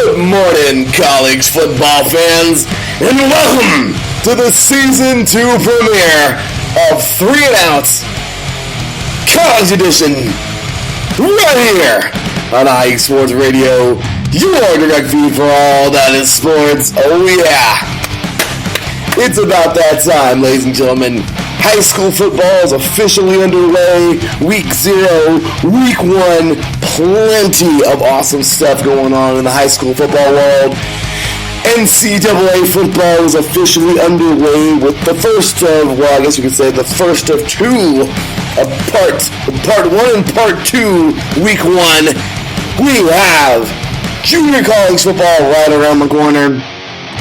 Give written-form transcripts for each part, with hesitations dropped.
Good morning, college football fans, and welcome to the Season 2 premiere of 3 and Outs College Edition, right here on IE Sports Radio, your direct feed for all that is sports. Oh yeah! It's about that time, ladies and gentlemen. High school football is officially underway. Week 0, Week 1, plenty of awesome stuff going on in the high school football world. NCAA football is officially underway with the first of, well, I guess you could say the first of two, part 1 and part 2, Week 1. We have junior college football right around the corner.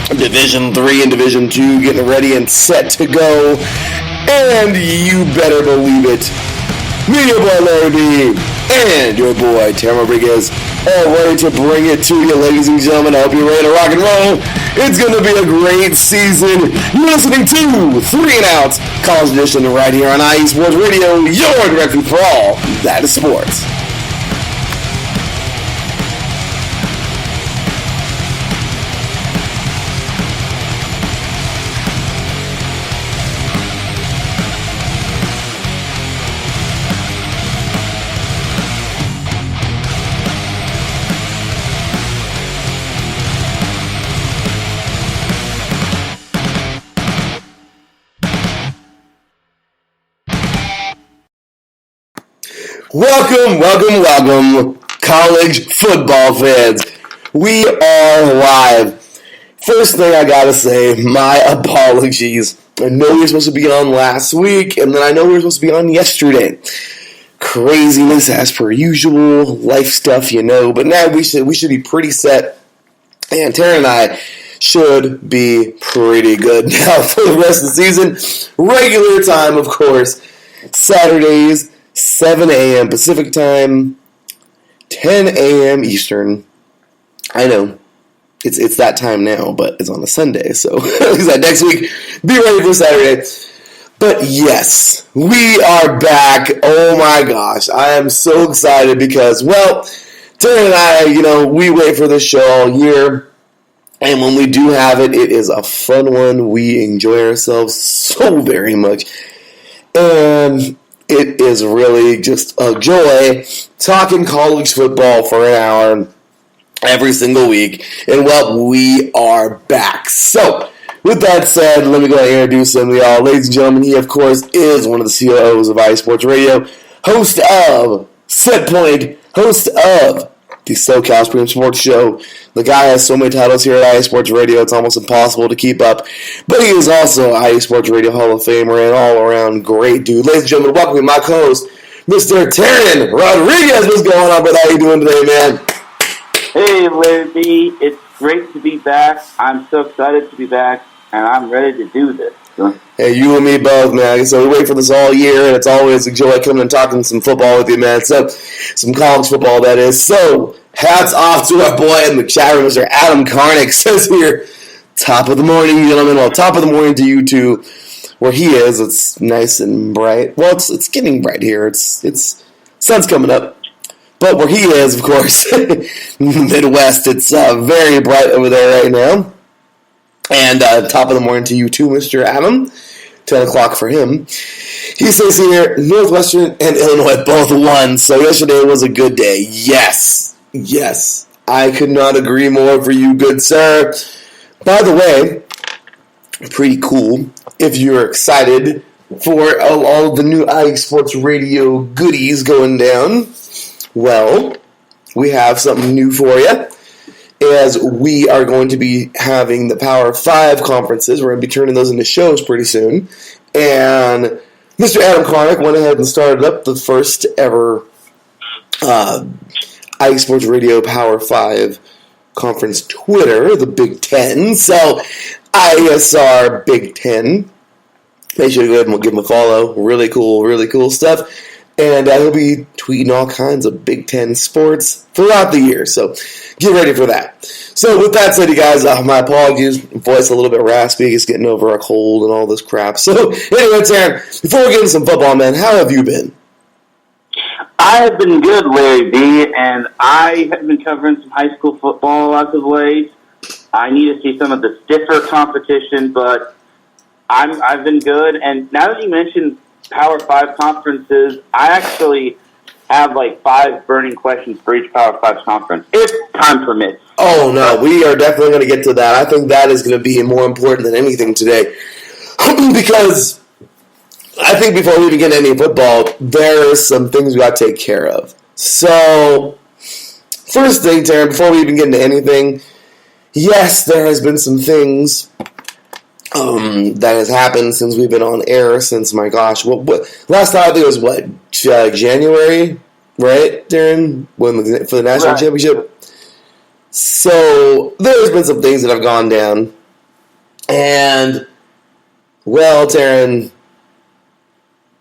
Division 3 and Division 2 getting ready and set to go. And you better believe it, me, your boy Larry B, and your boy Tam Rodriguez, all ready to bring it to you, ladies and gentlemen. I hope you're ready to rock and roll. It's going to be a great season. You're listening to 3 and Outs College Edition right here on IE Sports Radio, your directory for all that is sports. Welcome, college football fans. We are live. First thing I gotta say, my apologies. I know we were supposed to be on last week, and then I know we were supposed to be on yesterday. Craziness as per usual, life stuff, you know, but now we should be pretty set, and Taryn and I should be pretty good now for the rest of the season. Regular time, of course, Saturdays, 7 a.m. Pacific time, 10 a.m. Eastern. I know, it's that time now, but it's on a Sunday, so next week, be ready for Saturday. But yes, we are back. Oh my gosh, I am so excited because, well, Taryn and I, we wait for this show all year, and when we do have it, it is a fun one. We enjoy ourselves so very much, and it is really just a joy talking college football for an hour every single week. And, well, we are back. So, with that said, let me go ahead and introduce him to y'all. Ladies and gentlemen, he, of course, is one of the COOs of IE Sports Radio, host of Set Point, host of the SoCal Spring Sports Show. The guy has so many titles here at IE Sports Radio, it's almost impossible to keep up. But he is also IE Sports Radio Hall of Famer and all-around great dude. Ladies and gentlemen, welcome to my co-host, Mr. Taryn Rodriguez. What's going on, brother? How you doing today, man? Hey, Larry B. It's great to be back. I'm so excited to be back, and I'm ready to do this. Hey, you and me both, man. So we wait for this all year, and it's always a joy coming and talking some football with you, man. So, some college football, that is. So, hats off to our boy in the chat room, Mr. Adam Karnick. Says here, top of the morning, gentlemen. Well, top of the morning to you two. Where he is, it's nice and bright. Well, it's getting bright here. It's sun's coming up. But where he is, of course, in the Midwest, it's very bright over there right now. And top of the morning to you too, Mr. Adam. 10 o'clock for him. He says here, Northwestern and Illinois both won, so yesterday was a good day. Yes. I could not agree more for you, good sir. By the way, pretty cool. If you're excited for all the new IE Sports Radio goodies going down, well, we have something new for you. As we are going to be having the Power 5 conferences. We're going to be turning those into shows pretty soon. And Mr. Adam Karnick went ahead and started up the first ever IE Sports Radio Power 5 conference Twitter, the Big Ten. So, ISR Big Ten. Make sure to go ahead and give him a follow. Really cool stuff. And he'll be tweeting all kinds of Big Ten sports throughout the year. So get ready for that. So with that said, you guys, my apologies. Voice a little bit raspy. Just getting over a cold and all this crap. So anyway, Taryn, before we get into some football, man, how have you been? I have been good, Larry B, and I have been covering some high school football as of late. I need to see some of the stiffer competition, but I've been good. And now that you mentioned Power 5 conferences, I actually have like 5 burning questions for each Power 5 conference, if time permits. Oh, no, we are definitely going to get to that. I think that is going to be more important than anything today. Because I think before we even get into any football, there are some things we got to take care of. So, first thing, Taryn, before we even get into anything, yes, there has been some things that has happened since we've been on air. Since, my gosh, what last time I think it was January, right, Darren, for the national championship. So there's been some things that have gone down, and well, Taryn,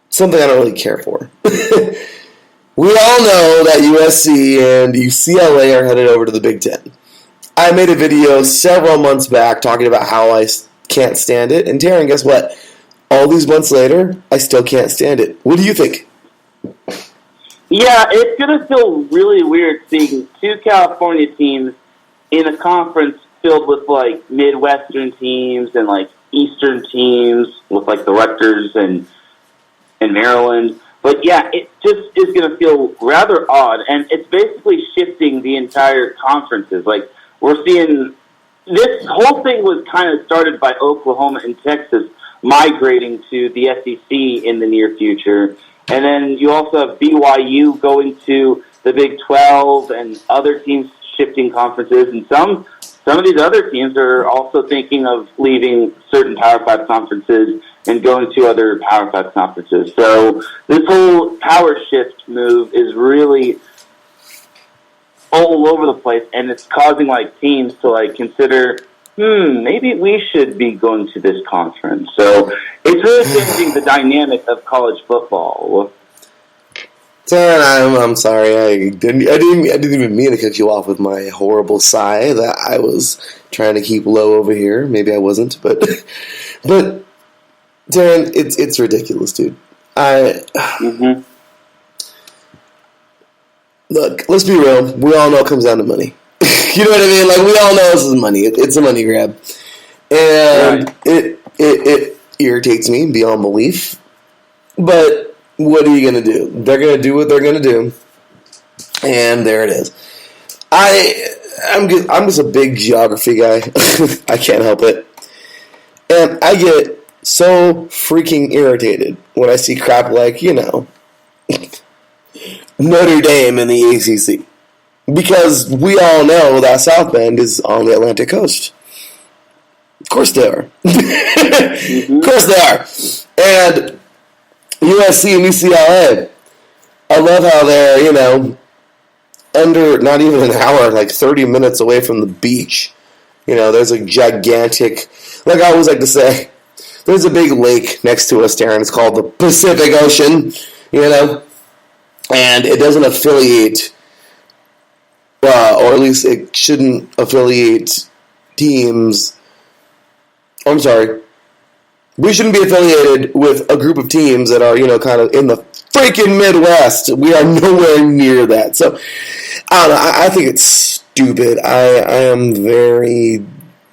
something I don't really care for. We all know that USC and UCLA are headed over to the Big Ten. I made a video several months back talking about how I can't stand it. And Taryn, guess what? All these months later, I still can't stand it. What do you think? Yeah, it's going to feel really weird seeing 2 California teams in a conference filled with, like, Midwestern teams and, like, Eastern teams with, like, the Rutgers and Maryland. But, yeah, it just is going to feel rather odd. And it's basically shifting the entire conferences. Like, we're seeing this whole thing was kind of started by Oklahoma and Texas migrating to the SEC in the near future. And then you also have BYU going to the Big 12 and other teams shifting conferences. And some of these other teams are also thinking of leaving certain Power 5 conferences and going to other Power 5 conferences. So this whole power shift move is really all over the place, and it's causing like teams to like consider, maybe we should be going to this conference. So it's really changing the dynamic of college football. Darren, I'm sorry. I didn't even mean to cut you off with my horrible sigh that I was trying to keep low over here. Maybe I wasn't, but Darren, it's ridiculous, dude. Look, let's be real. We all know it comes down to money. You know what I mean? Like, we all know this is money. It's a money grab. And right. It irritates me beyond belief. But what are you going to do? They're going to do what they're going to do. And there it is. I'm just a big geography guy. I can't help it. And I get so freaking irritated when I see crap like, Notre Dame in the ACC. Because we all know that South Bend is on the Atlantic coast. Of course they are. Of course they are. And USC and UCLA, I love how they're, under not even an hour, like 30 minutes away from the beach. There's a gigantic, like I always like to say, there's a big lake next to us, Darren. It's called the Pacific Ocean, and it doesn't affiliate, or at least it shouldn't affiliate teams. I'm sorry. We shouldn't be affiliated with a group of teams that are, kind of in the freaking Midwest. We are nowhere near that. So, I don't know. I think it's stupid. I am very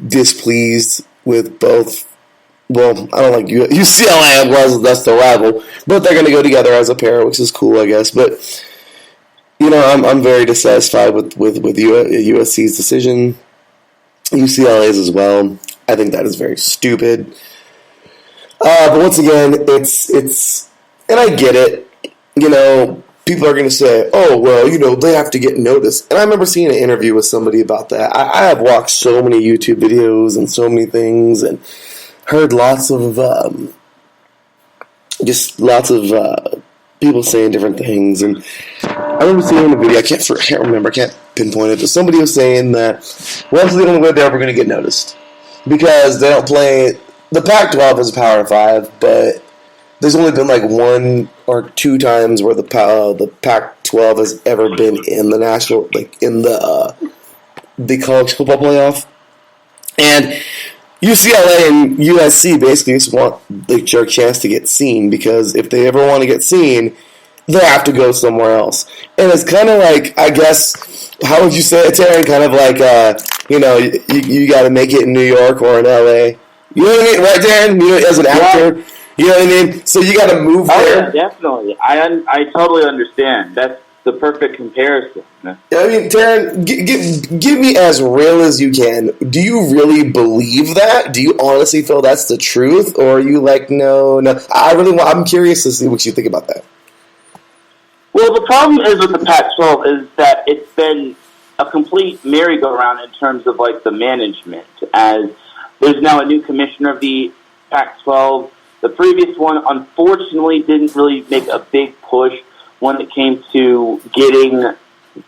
displeased with both. Well, I don't like UCLA was that's the rival, but they're going to go together as a pair, which is cool, I guess. But I'm very dissatisfied with USC's decision. UCLA's as well. I think that is very stupid. But once again, it's and I get it. People are going to say, "Oh, well, they have to get noticed." And I remember seeing an interview with somebody about that. I have watched so many YouTube videos and so many things and heard lots of people saying different things. And I remember seeing a video. I can't remember. I can't pinpoint it. But somebody was saying that once they don't go there, we're going to get noticed because they don't play. The Pac-12 is a Power 5, but there's only been like 1 or 2 times where the Pac-12 has ever been in the national, like in the college football playoff. And UCLA and USC basically just want their chance to get seen, because if they ever want to get seen, they have to go somewhere else. And it's kind of like, I guess, how would you say it, Taryn? Kind of like, you got to make it in New York or in L.A. You know what I mean? Right, Darren? You know, as an actor, you know what I mean? So you got to move there. Yeah, definitely. I totally understand. That's the perfect comparison. I mean, Taryn, give me as real as you can. Do you really believe that? Do you honestly feel that's the truth? Or are you like, no? I'm curious to see what you think about that. Well, the problem is with the Pac-12 is that it's been a complete merry-go-round in terms of, like, the management, as there's now a new commissioner of the Pac-12. The previous one, unfortunately, didn't really make a big push when it came to getting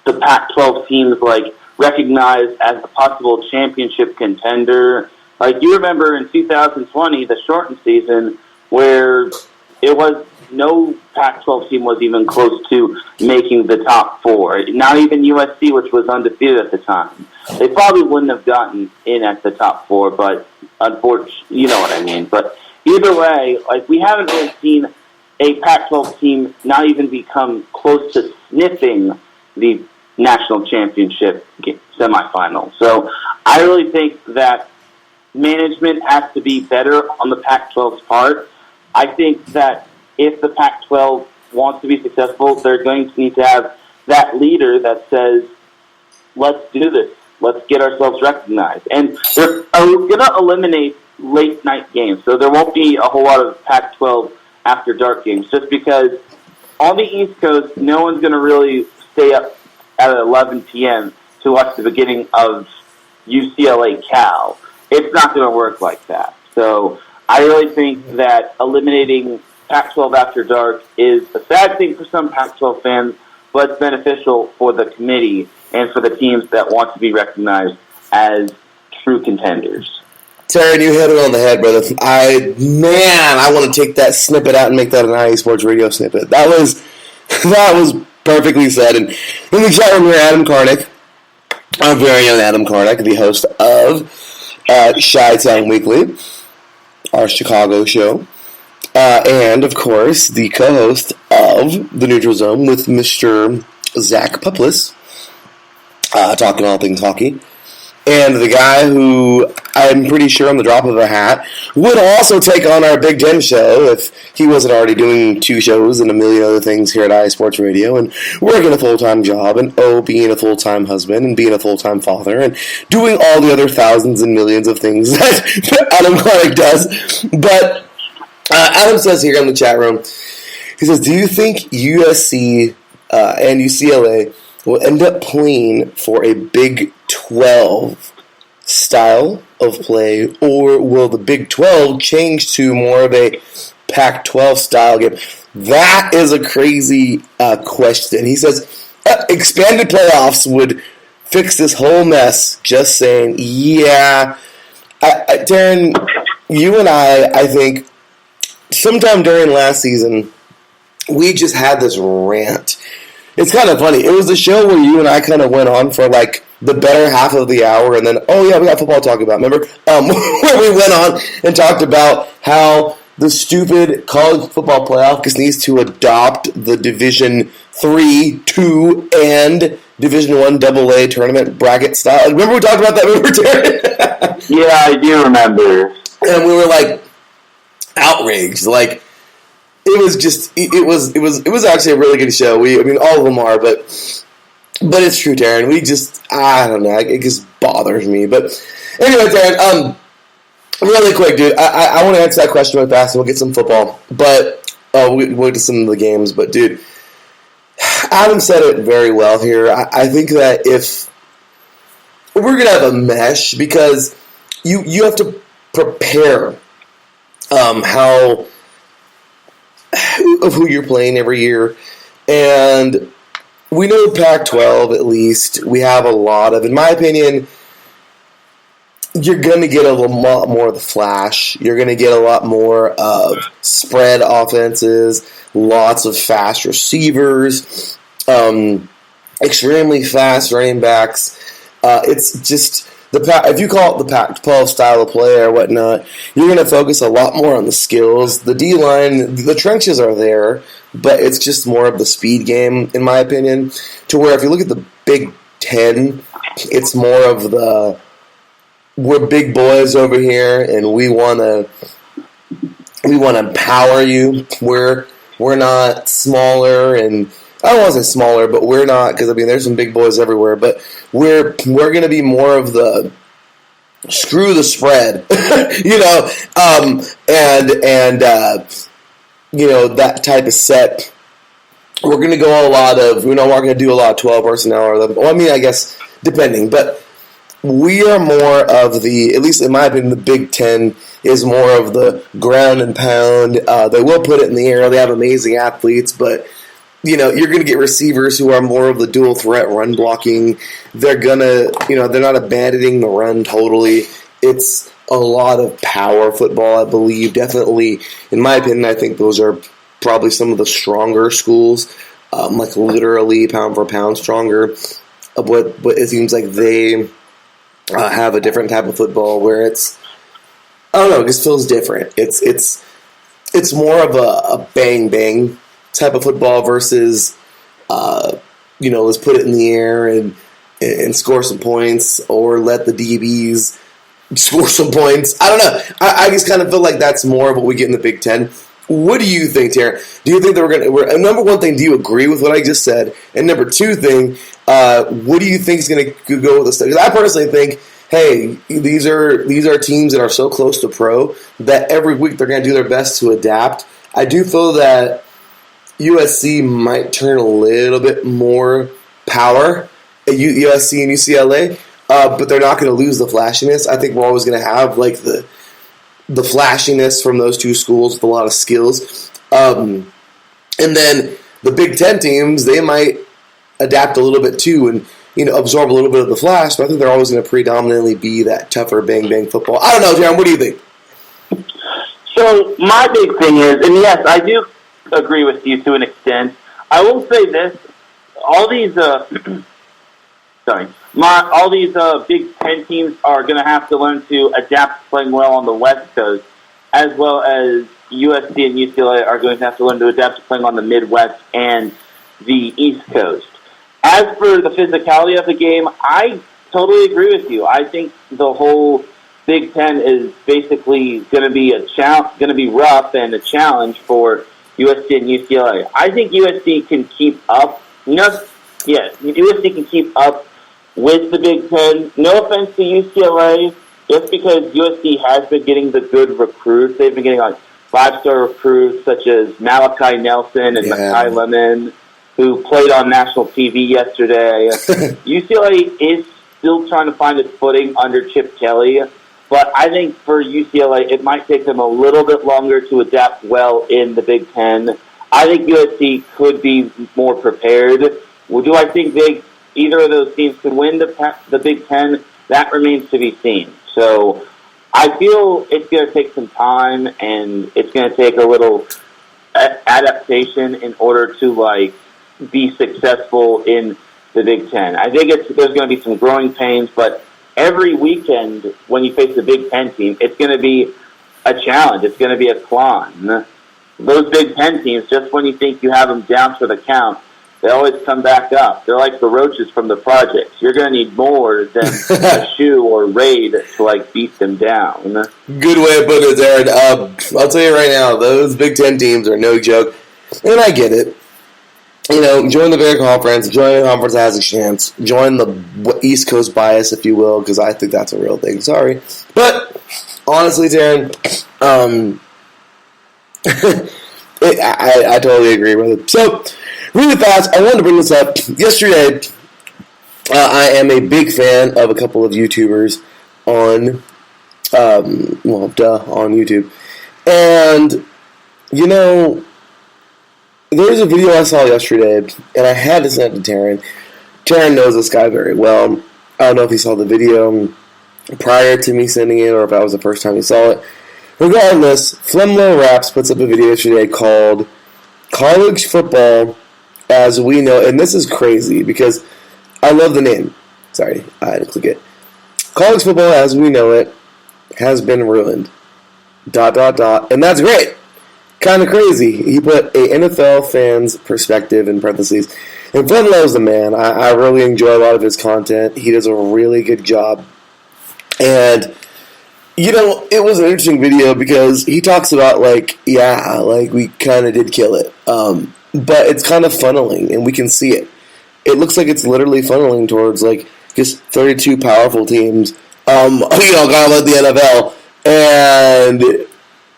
the Pac-12 teams, like, recognized as a possible championship contender. Like, you remember in 2020, the shortened season, where it was no Pac-12 team was even close to making the top four. Not even USC, which was undefeated at the time. They probably wouldn't have gotten in at the top four, but unfortunately, you know what I mean. But either way, like, we haven't really seen a Pac-12 team not even become close to sniffing the national championship semifinal. So I really think that management has to be better on the Pac-12's part. I think that if the Pac-12 wants to be successful, they're going to need to have that leader that says, let's do this. Let's get ourselves recognized. And they're going to eliminate late-night games, so there won't be a whole lot of Pac-12 after-dark games, just because on the East Coast, no one's going to really stay up at 11 p.m. to watch the beginning of UCLA-Cal. It's not going to work like that. So I really think that eliminating Pac-12 after dark is a sad thing for some Pac-12 fans, but it's beneficial for the committee and for the teams that want to be recognized as true contenders. Taryn, you hit it on the head, brother. I want to take that snippet out and make that an IE Sports Radio snippet. That was perfectly said. And in the chat room here, Adam Karnick, our very own Adam Karnick, the host of Chi-Town Weekly, our Chicago show. And, of course, the co-host of The Neutral Zone with Mr. Zach Puplis, talking all things hockey. And the guy who I'm pretty sure on the drop of a hat would also take on our Big Ten show if he wasn't already doing 2 shows and a million other things here at IE Sports Radio and working a full-time job and being a full-time husband and being a full-time father and doing all the other thousands and millions of things that Adam Clark does. But Adam says here in the chat room, he says, do you think USC and UCLA will end up playing for a Big 12 style of play, or will the Big 12 change to more of a Pac-12 style game? That is a crazy question. He says, expanded playoffs would fix this whole mess. Just saying, yeah. Darren, you and I think, sometime during last season, we just had this rant. It's kind of funny. It was a show where you and I kind of went on for like the better half of the hour, and then, we got football to talk about, remember? Where we went on and talked about how the stupid college football playoff just needs to adopt the Division III, II, and Division I AA tournament bracket style. Remember we talked about that? Remember, Terry? Yeah, I do remember. And we were like outraged. Like, it was actually a really good show. All of them are, but it's true, Darren. I don't know. It just bothers me. But anyway, Darren, really quick, dude. I want to answer that question really fast, and we'll get some football. But we'll get to some of the games. But dude, Adam said it very well here. I think that if we're gonna have a mesh, because you have to prepare how of who you're playing every year, and we know Pac-12 at least. We have a lot of, in my opinion, you're going to get a lot more of the flash. You're going to get a lot more of spread offenses, lots of fast receivers, extremely fast running backs. It's just if you call it the Pac-12 style of play or whatnot, you're going to focus a lot more on the skills. The D-line, the trenches are there, but it's just more of the speed game, in my opinion, to where if you look at the Big Ten, it's more of we're big boys over here, and we want to empower you. We're not smaller, and I don't want to say smaller, but we're not, because there's some big boys everywhere, but we're going to be more of the screw the spread, that type of set. We're going to go a lot of, we're not going to do a lot of 12 personnel, I guess, depending, but we are more of the, at least in my opinion, the Big Ten is more of the ground and pound. They will put it in the air. They have amazing athletes, but you're going to get receivers who are more of the dual threat run blocking. They're they're not abandoning the run totally. It's a lot of power football, I believe. Definitely, in my opinion, I think those are probably some of the stronger schools, like literally pound for pound stronger. But it seems like they have a different type of football where it's, I don't know, it just feels different. It's more of a bang bang type of football versus, let's put it in the air and score some points, or let the DBs score some points. I don't know. I just kind of feel like that's more of what we get in the Big Ten. What do you think, Taryn? Do you think that number one thing, do you agree with what I just said? And number two thing, what do you think is going to go with this? Because I personally think, hey, these are teams that are so close to pro that every week they're going to do their best to adapt. I do feel that USC might turn a little bit more power at USC and UCLA, but they're not going to lose the flashiness. I think we're always going to have like the flashiness from those two schools with a lot of skills. And then the Big Ten teams, they might adapt a little bit too and absorb a little bit of the flash, but I think they're always going to predominantly be that tougher bang-bang football. I don't know, Jaron, what do you think? So my big thing is, and yes, I do agree with you to an extent. I will say this: all these, all these Big Ten teams are going to have to learn to adapt to playing well on the West Coast, as well as USC and UCLA are going to have to learn to adapt to playing on the Midwest and the East Coast. As for the physicality of the game, I totally agree with you. I think the whole Big Ten is basically going to be going to be rough and a challenge for USC and UCLA. I think USC can keep up. USC can keep up with the Big Ten. No offense to UCLA, just because USC has been getting the good recruits. They've been getting like 5-star recruits such as Malachi Nelson and Makai Lemon, who played on national TV yesterday. UCLA is still trying to find its footing under Chip Kelly, but I think for UCLA, it might take them a little bit longer to adapt well in the Big Ten. I think USC could be more prepared. Do I think either of those teams could win the Big Ten? That remains to be seen. So I feel it's going to take some time, and it's going to take a little adaptation in order to be successful in the Big Ten. I think there's going to be some growing pains, but every weekend when you face a Big Ten team, it's going to be a challenge. It's going to be a climb. Those Big Ten teams, just when you think you have them down for the count, they always come back up. They're like the roaches from the projects. You're going to need more than a shoe or raid to beat them down. Good way of putting it, Darren. I'll tell you right now, those Big Ten teams are no joke, and I get it. Join the Big Conference. Join the conference that has a chance. Join the East Coast bias, if you will, because I think that's a real thing. Sorry. But, honestly, Darren, I totally agree with it. So, really fast, I wanted to bring this up. Yesterday, I am a big fan of a couple of YouTubers on YouTube. And, there's a video I saw yesterday, and I had to send it to Taryn. Taryn knows this guy very well. I don't know if he saw the video prior to me sending it, or if that was the first time he saw it. Regardless, Flemlo Raps puts up a video yesterday called College Football as We Know, and this is crazy because I love the name. Sorry, I had to click it. college football as we know it has been ruined. ... And that's great. Kind of crazy. He put a NFL fan's perspective in parentheses. And Funlo's the man. I really enjoy a lot of his content. He does a really good job. And, it was an interesting video because he talks about, we kind of did kill it. But it's kind of funneling, and we can see it. It looks like it's literally funneling towards, just 32 powerful teams, kind of like the NFL. And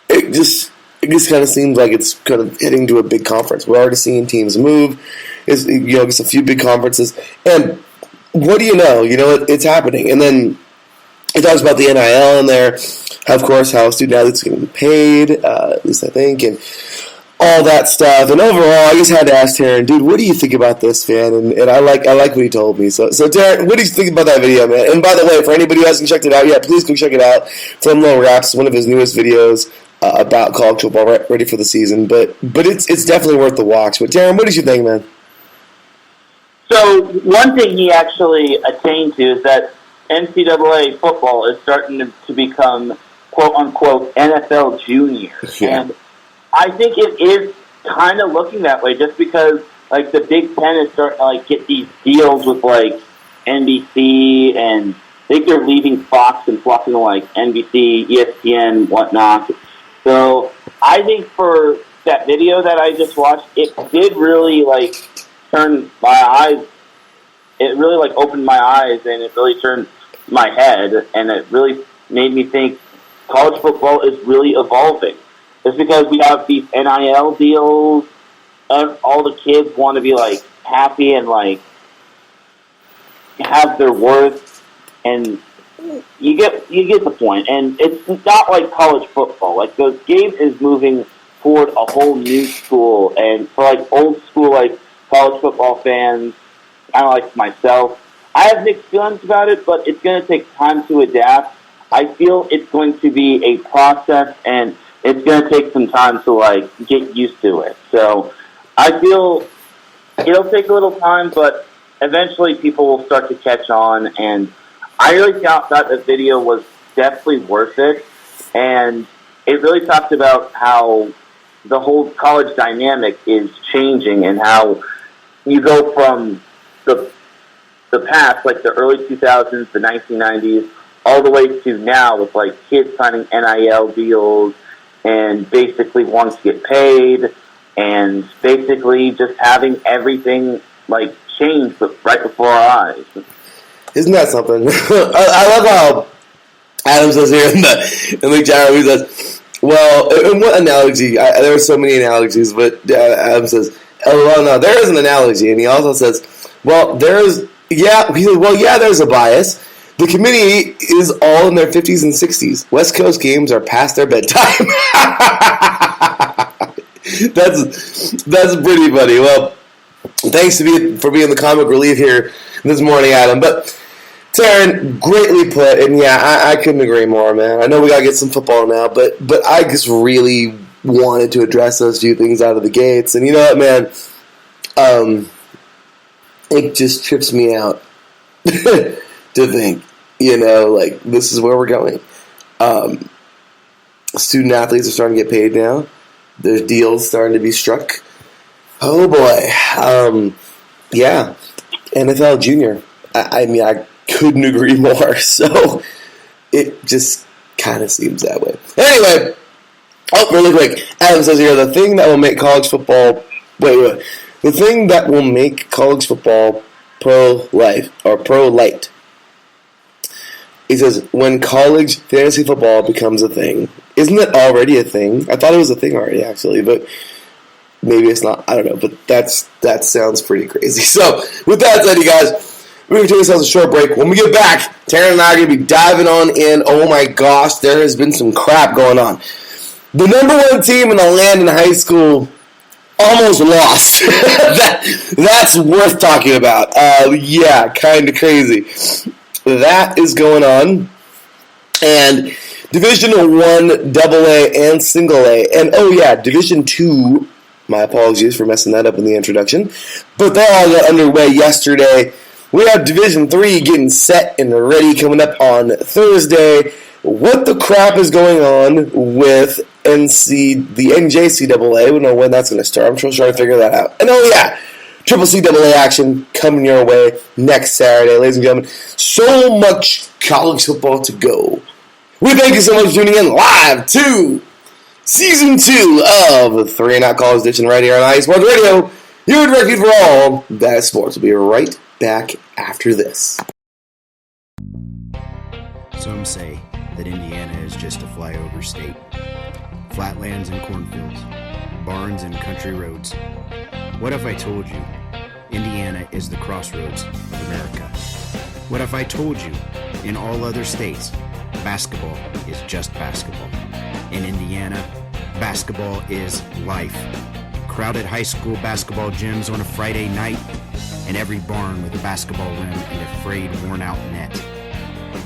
it just kind of seems like it's kind of heading to a big conference. We're already seeing teams move. It's, just a few big conferences. And what do you know? It's happening. And then it talks about the NIL in there. Of course, how student athletes are getting paid, at least I think, and all that stuff. And overall, I just had to ask Taryn, dude, what do you think about this, fan? And I like what he told me. So Taryn, what do you think about that video, man? And by the way, for anybody who hasn't checked it out yet, please go check it out. From Low Raps, one of his newest videos about college football, ready for the season. But it's definitely worth the watch. But Taryn, what did you think, man? So one thing he actually attained to is that NCAA football is starting to become, quote-unquote, NFL junior. Yeah. And I think it is kind of looking that way just because, the Big Ten is starting to, get these deals with, NBC, and I think they're leaving Fox and flocking to, NBC, ESPN, whatnot. So I think for that video that I just watched, it did really, turn my eyes. It really, opened my eyes, and it really turned my head, and it really made me think college football is really evolving. It's because we have these NIL deals, and all the kids want to be, happy and, have their worth, and you get the point. And it's not like college football. The game is moving toward a whole new school, and for, old school, college football fans, kind of like myself, I have mixed feelings about it, but it's going to take time to adapt. I feel it's going to be a process, and it's going to take some time to, get used to it. So I feel it'll take a little time, but eventually people will start to catch on, and I really thought that the video was definitely worth it, and it really talked about how the whole college dynamic is changing and how you go from the past, the early 2000s, the 1990s, all the way to now with, kids signing NIL deals and basically wanting to get paid and basically just having everything, change right before our eyes. Isn't that something? I love how Adam says here in the chat room, he says, well, in what analogy? There are so many analogies, but Adam says, well, no, there is an analogy. And he also says, well, there's a bias. The committee is all in their 50s and 60s. West Coast games are past their bedtime. That's pretty funny. Well, thanks for being the comic relief here this morning, Adam. But Taryn, greatly put, and yeah, I couldn't agree more, man. I know we gotta get some football now, but I just really wanted to address those few things out of the gates. And you know what, man? It just trips me out to think, this is where we're going. Student athletes are starting to get paid now. There's deals starting to be struck. Oh boy. Yeah. NFL Junior. I couldn't agree more. So it just kind of seems that way. Anyway, really quick. Adam says here, the thing that will make college football... Wait. The thing that will make college football pro-life, or pro-light, he says, when college fantasy football becomes a thing. Isn't it already a thing? I thought it was a thing already, actually, but maybe it's not. I don't know, but that sounds pretty crazy. So, with that said, you guys, we're going to take ourselves a short break. When we get back, Taryn and I are going to be diving on in. Oh my gosh, there has been some crap going on. The number one team in the land in high school almost lost. That's worth talking about. Yeah, kind of crazy. That is going on. And Division 1, AA, and Single A. And, oh yeah, Division 2, my apologies for messing that up in the introduction. But they all got underway yesterday. We have Division III getting set and ready coming up on Thursday. What the crap is going on with the NJCAA? We don't know when that's going to start. I'm still trying to figure that out. And Triple CAA action coming your way next Saturday, ladies and gentlemen. So much college football to go. We thank you so much for tuning in live to Season 2 of 3 and Out College Edition right here on IE Sports Radio. Your direct feed for all that is sports. We'll be right back after this. Some say that Indiana is just a flyover state. Flatlands and cornfields, barns and country roads. What if I told you Indiana is the crossroads of America? What if I told you in all other states basketball is just basketball? In Indiana, basketball is life. Crowded high school basketball gyms on a Friday night, and every barn with a basketball rim and a frayed, worn-out net.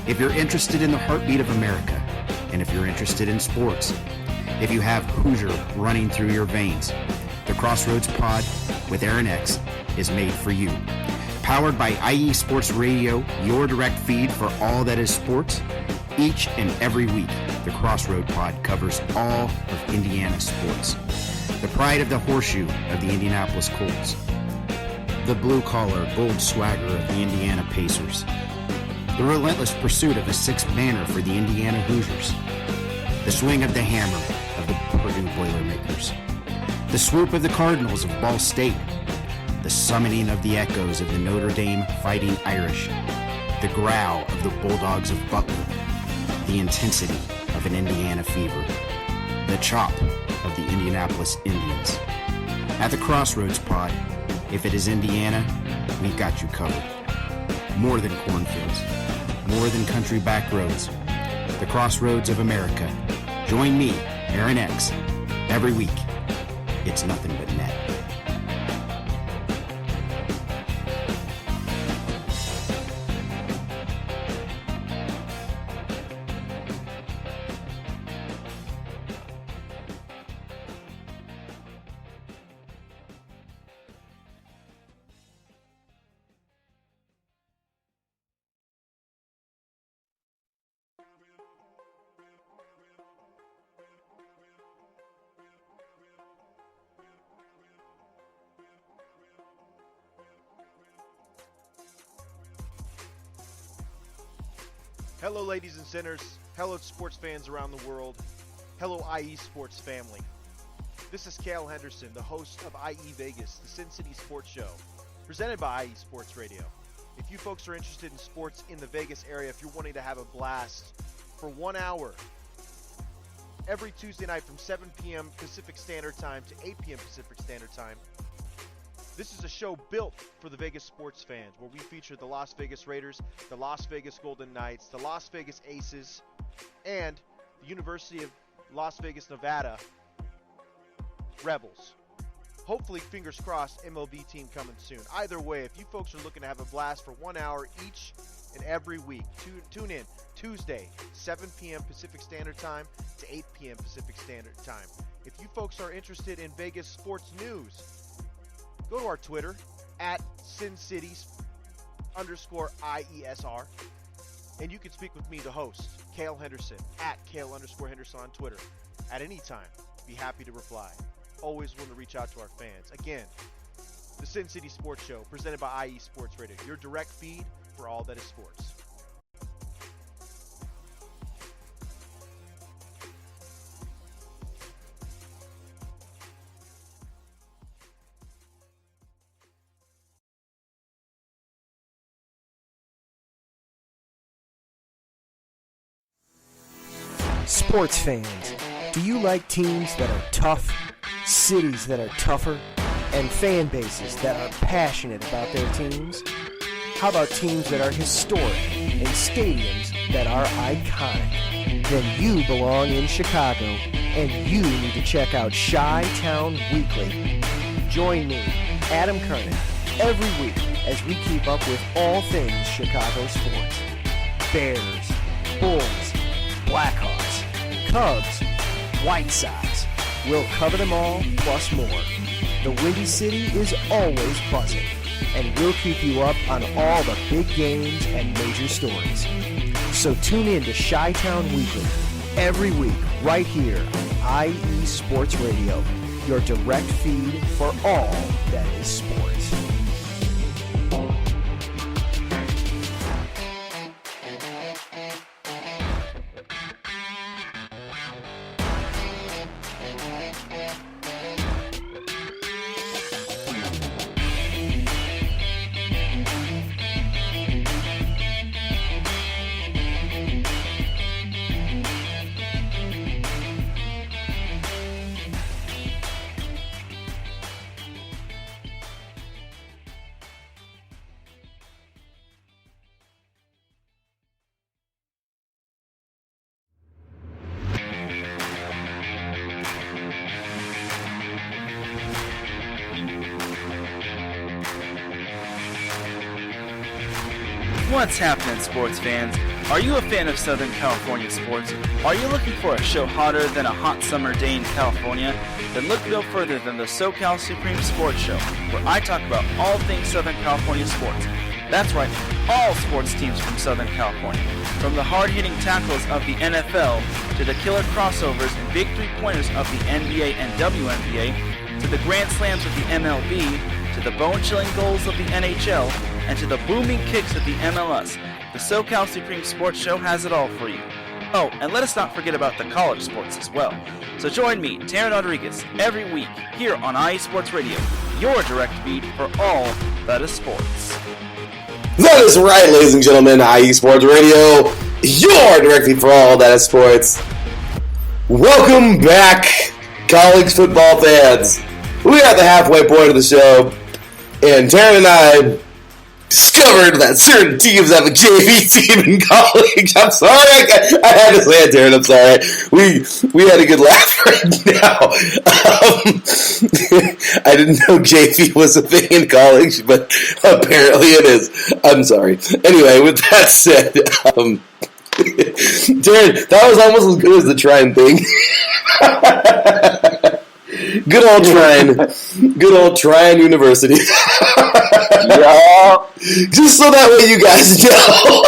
If you're interested in the heartbeat of America, and if you're interested in sports, if you have Hoosier running through your veins, the Crossroads Pod with Aaron X is made for you. Powered by IE Sports Radio, your direct feed for all that is sports. Each and every week, the Crossroad Pod covers all of Indiana sports. The pride of the horseshoe of the Indianapolis Colts. The blue-collar gold swagger of the Indiana Pacers. The relentless pursuit of a sixth banner for the Indiana Hoosiers. The swing of the hammer of the Purdue Boilermakers. The swoop of the Cardinals of Ball State. The summoning of the echoes of the Notre Dame Fighting Irish. The growl of the Bulldogs of Butler. The intensity of an Indiana fever. The chop of the Indianapolis Indians. At the Crossroads Pod, if it is Indiana, we've got you covered. More than cornfields, more than country back roads. The Crossroads of America. Join me, Aaron X, every week. It's nothing but net. Hello, ladies and sinners. Hello, sports fans around the world. Hello, IE Sports family. This is Cale Henderson, the host of IE Vegas, the Sin City Sports Show, presented by IE Sports Radio. If you folks are interested in sports in the Vegas area, if you're wanting to have a blast for 1 hour every Tuesday night from 7 p.m. Pacific Standard Time to 8 p.m. Pacific Standard Time, this is a show built for the Vegas sports fans, where we feature the Las Vegas Raiders, the Las Vegas Golden Knights, the Las Vegas Aces, and the University of Las Vegas, Nevada Rebels. Hopefully, fingers crossed, MLB team coming soon. Either way, if you folks are looking to have a blast for 1 hour each and every week, tune in Tuesday, 7 p.m. Pacific Standard Time to 8 p.m. Pacific Standard Time. If you folks are interested in Vegas sports news, go to our Twitter, at SinCities_IESR, and you can speak with me, the host, Cale Henderson, at Cale_Henderson on Twitter. At any time, be happy to reply. Always want to reach out to our fans. Again, the Sin City Sports Show, presented by IE Sports Radio, your direct feed for all that is sports. Sports fans, do you like teams that are tough, cities that are tougher, and fan bases that are passionate about their teams? How about teams that are historic and stadiums that are iconic? Then you belong in Chicago, and you need to check out Chi-Town Weekly. Join me, Adam Kernan, every week as we keep up with all things Chicago sports. Bears, Bulls, Blackhawks, Cubs, White Sox. We'll cover them all, plus more. The Windy City is always buzzing, and we'll keep you up on all the big games and major stories. So tune in to Chi-Town Weekly every week right here on IE Sports Radio, your direct feed for all that is sports. What's happening, sports fans? Are you a fan of Southern California sports? Are you looking for a show hotter than a hot summer day in California? Then look no further than the SoCal Supreme Sports Show, where I talk about all things Southern California sports. That's right, all sports teams from Southern California. From the hard-hitting tackles of the NFL, to the killer crossovers and big three-pointers of the NBA and WNBA, to the grand slams of the MLB, to the bone-chilling goals of the NHL, and to the booming kicks of the MLS, the SoCal Supreme Sports Show has it all for you. Oh, and let us not forget about the college sports as well. So join me, Taryn Rodriguez, every week here on IE Sports Radio, your direct feed for all that is sports. That is right, ladies and gentlemen, IE Sports Radio, your direct feed for all that is sports. Welcome back, college football fans. We are at the halfway point of the show, and Taryn and I discovered that certain teams have a JV team in college. I'm sorry, I had to say it, Darren. I'm sorry. We had a good laugh right now. I didn't know JV was a thing in college, but apparently it is. I'm sorry. Anyway, with that said, Darren, that was almost as good as the Trine thing. Good old Trine. Good old Trine University. Yeah. Just so that way you guys know.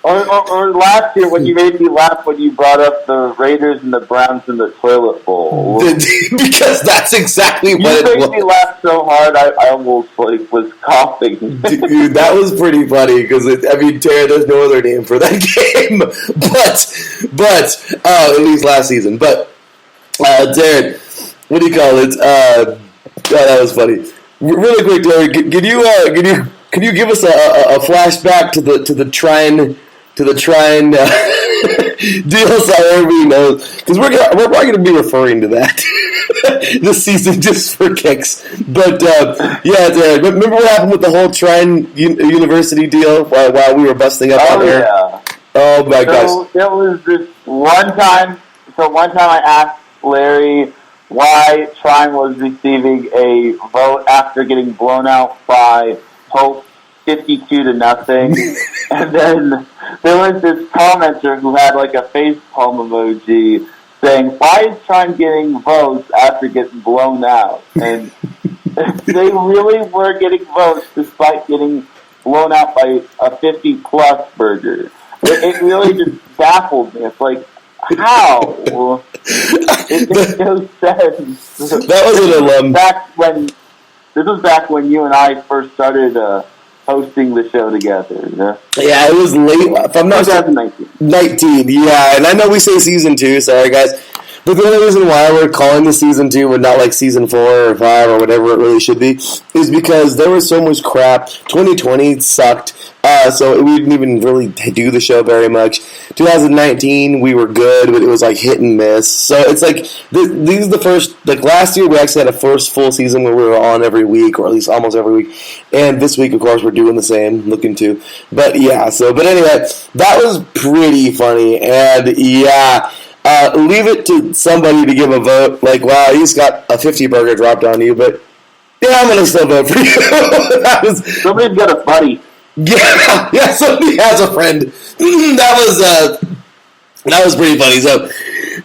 Or last year when you made me laugh when you brought up the Raiders and the Browns in the toilet bowl. Because that's exactly what it was. You made me laugh so hard I almost was coughing. Dude, that was pretty funny because Tara, there's no other name for that game. But at least last season. But Darren, what do you call it? That was funny. Really quick, Darren, can you give us a flashback to the Trine deal so everybody knows? Because we're probably going to be referring to that this season just for kicks. But yeah, Darren, remember what happened with the whole Trine University deal while we were busting up on there? Yeah. Oh my gosh! There was this one time. So one time I asked Larry why Trine was receiving a vote after getting blown out by Hope 52-0, and then there was this commenter who had like a facepalm emoji saying, "Why is Trine getting votes after getting blown out?" And they really were getting votes despite getting blown out by a 50-plus burger. It really just baffled me. It's like, how? It makes no sense. That was an alum. This was back when you and I first started hosting the show together. Yeah, it was late. If I'm not 2019. 19, yeah. And I know we say season 2, sorry guys. But the only reason why we're calling this season 2 and not like season 4 or 5 or whatever it really should be is because there was so much crap. 2020 sucked. So we didn't even really do the show very much. 2019, we were good, but it was like hit and miss. So it's like, these are the first, like last year we actually had a first full season where we were on every week, or at least almost every week. And this week, of course, we're doing the same, looking to. But yeah, but anyway, that was pretty funny. And yeah, leave it to somebody to give a vote. Like, wow, you just got a 50 burger dropped on you, but yeah, I'm going to still vote for you. Somebody's got a buddy. Yeah, somebody has a friend. That was pretty funny. So,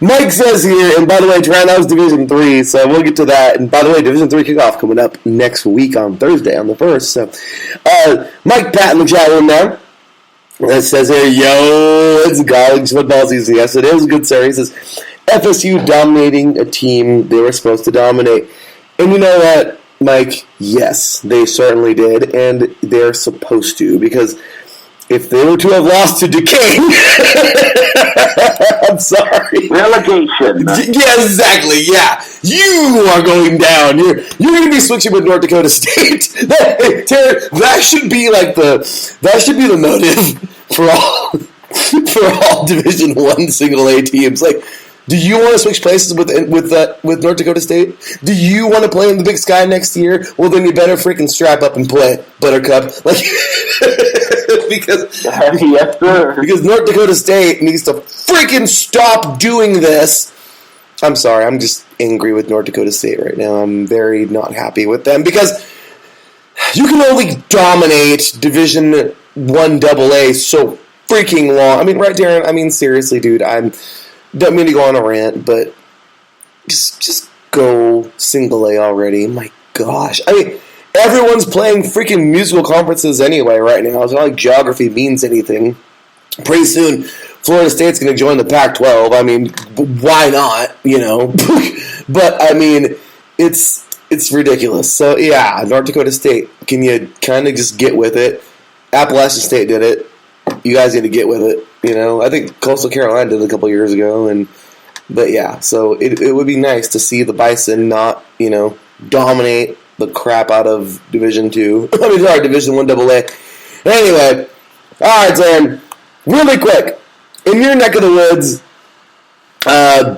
Mike says here, and by the way, Toronto was Division 3, so we'll get to that. And by the way, Division 3 kickoff coming up next week on Thursday, on the 1st. So, Mike Pat in the chat room now. That says here, yo, it's college football season. Yes, it is. Good, sir. He says, FSU dominating a team they were supposed to dominate. And you know what, Mike? Yes, they certainly did, and they're supposed to, because if they were to have lost to Duquesne, I'm sorry. Relegation. Yeah, exactly. Yeah, you are going down. You're going to be switching with North Dakota State. Terry, that should be the motive for all Division I single A teams. Like, do you want to switch places with North Dakota State? Do you want to play in the Big Sky next year? Well, then you better freaking strap up and play, Buttercup. Like, because yes, sir. Because North Dakota State needs to freaking stop doing this. I'm sorry, I'm just angry with North Dakota State right now. I'm very not happy with them because you can only dominate Division I AA so freaking long. I mean, right, Darren? I mean, seriously, dude, don't mean to go on a rant, but just go single A already. My gosh. I mean, everyone's playing freaking musical conferences anyway right now. It's not like geography means anything. Pretty soon, Florida State's going to join the Pac-12. I mean, why not, you know? But, I mean, it's ridiculous. So, yeah, North Dakota State, can you kind of just get with it? Appalachian State did it. You guys need to get with it. You know, I think Coastal Carolina did it a couple years ago, but yeah, so it would be nice to see the Bison not, you know, dominate the crap out of Division 2. I mean, sorry, Division 1 AA. Anyway, all right, Sam, really quick, in your neck of the woods, I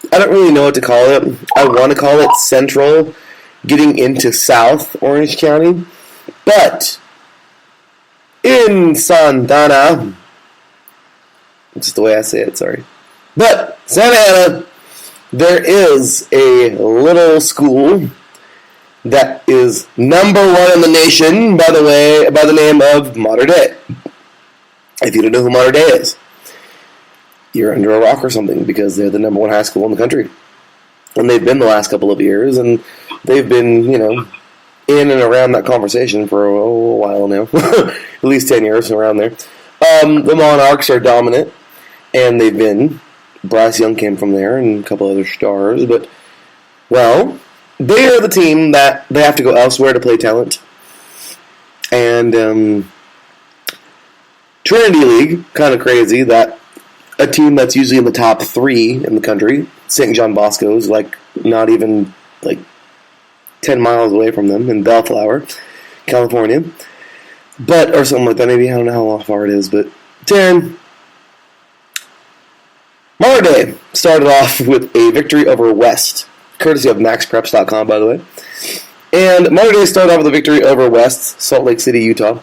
don't really know what to call it. I want to call it Central, getting into South Orange County, but in Santana, just the way I say it, sorry. But, Santa Ana, there is a little school that is number 1 in the nation, by the name of Mater Dei. If you don't know who Mater Dei is, you're under a rock or something, because they're the number 1 high school in the country. And they've been the last couple of years, and they've been, you know, in and around that conversation for a while now. At least 10 years, around there. The Monarchs are dominant. And they've been. Bryce Young came from there and a couple other stars. But, well, they are the team that they have to go elsewhere to play talent. And Trinity League, kind of crazy that a team that's usually in the top 3 in the country, St. John Bosco, is like not even like 10 miles away from them in Bellflower, California. But, or something like that, maybe. I don't know how far it is. But, Darren, Mater Dei started off with a victory over West, courtesy of MaxPreps.com, by the way. And Mater Dei started off with a victory over West, Salt Lake City, Utah,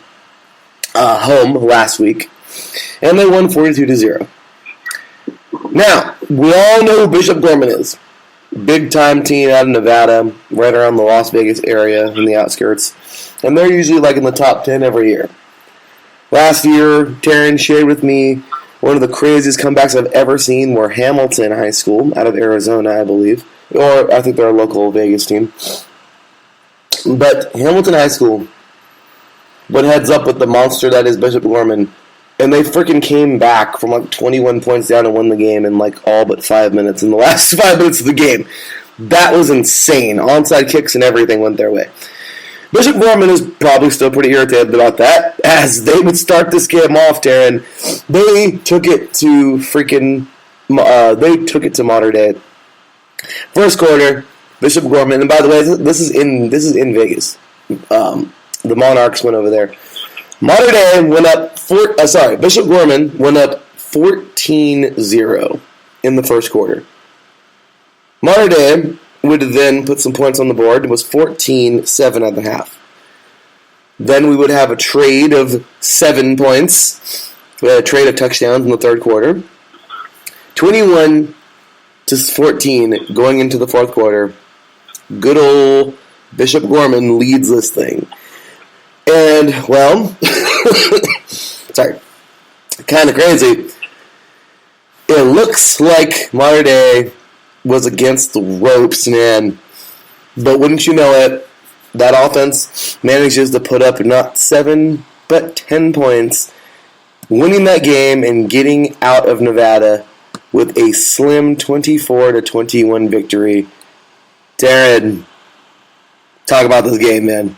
home last week. And they won 42-0. Now, we all know who Bishop Gorman is. Big-time team out of Nevada, right around the Las Vegas area in the outskirts. And they're usually like in the top 10 every year. Last year, Taryn shared with me one of the craziest comebacks I've ever seen were Hamilton High School, out of Arizona, I believe. Or I think they're a local Vegas team. But Hamilton High School went heads up with the monster that is Bishop Gorman. And they freaking came back from like 21 points down and won the game in like all but 5 minutes in the last 5 minutes of the game. That was insane. Onside kicks and everything went their way. Bishop Gorman is probably still pretty irritated about that, as they would start this game off, Darren. They took it to Mater Dei. First quarter, Bishop Gorman, and by the way, this is in Vegas. The Monarchs went over there. Mater Dei went up Bishop Gorman went up 14-0 in the first quarter. Mater Dei would then put some points on the board. It was 14-7 at the half. Then we would have a trade of 7 points. We had a trade of touchdowns in the third quarter. 21-14 going into the fourth quarter. Good old Bishop Gorman leads this thing. And, well, sorry, kind of crazy. it looks like Mater Dei was against the ropes, man. But wouldn't you know it, that offense manages to put up not 7, but 10 points, winning that game and getting out of Nevada with a slim 24-21 victory. Darren, talk about this game, man.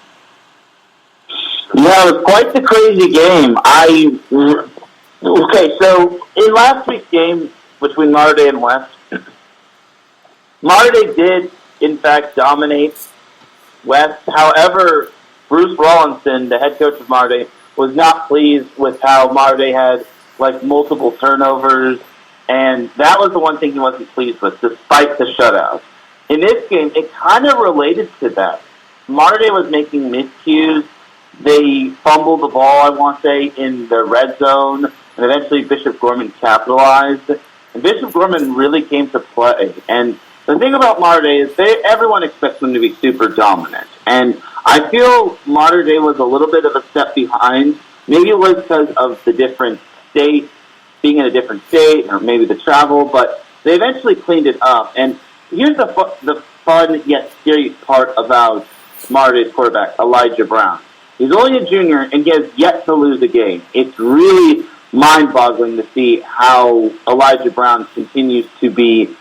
Yeah, it was quite the crazy game. Okay, so in last week's game between Mater Dei and West, Mater Dei did, in fact, dominate West. However, Bruce Rawlinson, the head coach of Mater Dei, was not pleased with how Mater Dei had multiple turnovers, and that was the one thing he wasn't pleased with, despite the shutout. In this game, it kind of related to that. Mater Dei was making miscues. They fumbled the ball, I want to say, in the red zone, and eventually Bishop Gorman capitalized. And Bishop Gorman really came to play. And the thing about Mater Dei is everyone expects them to be super dominant. And I feel Mater Dei was a little bit of a step behind. Maybe it was because of the different states, being in a different state, or maybe the travel, but they eventually cleaned it up. And here's the fun yet scary part about Mater Dei's quarterback, Elijah Brown. He's only a junior, and he has yet to lose a game. It's really mind-boggling to see how Elijah Brown continues to be,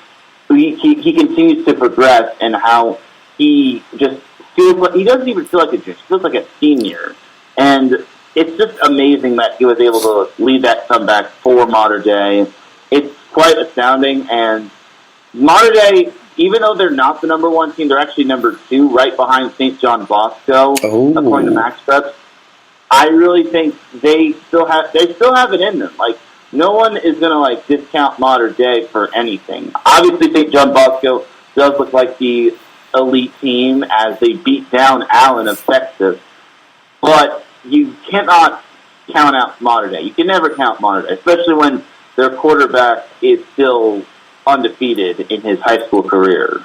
he continues to progress, and how he just feels like, he doesn't even feel like a junior, he feels like a senior. And it's just amazing that he was able to lead that comeback for Mater Dei. It's quite astounding, and Mater Dei, even though they're not the number one team, they're actually number 2, right behind St. John Bosco, according to Max Preps. I really think they still have it in them. No one is going to discount Mater Dei for anything. Obviously, St. John Bosco does look like the elite team as they beat down Allen of Texas, but you cannot count out Mater Dei. You can never count Mater Dei, especially when their quarterback is still undefeated in his high school career.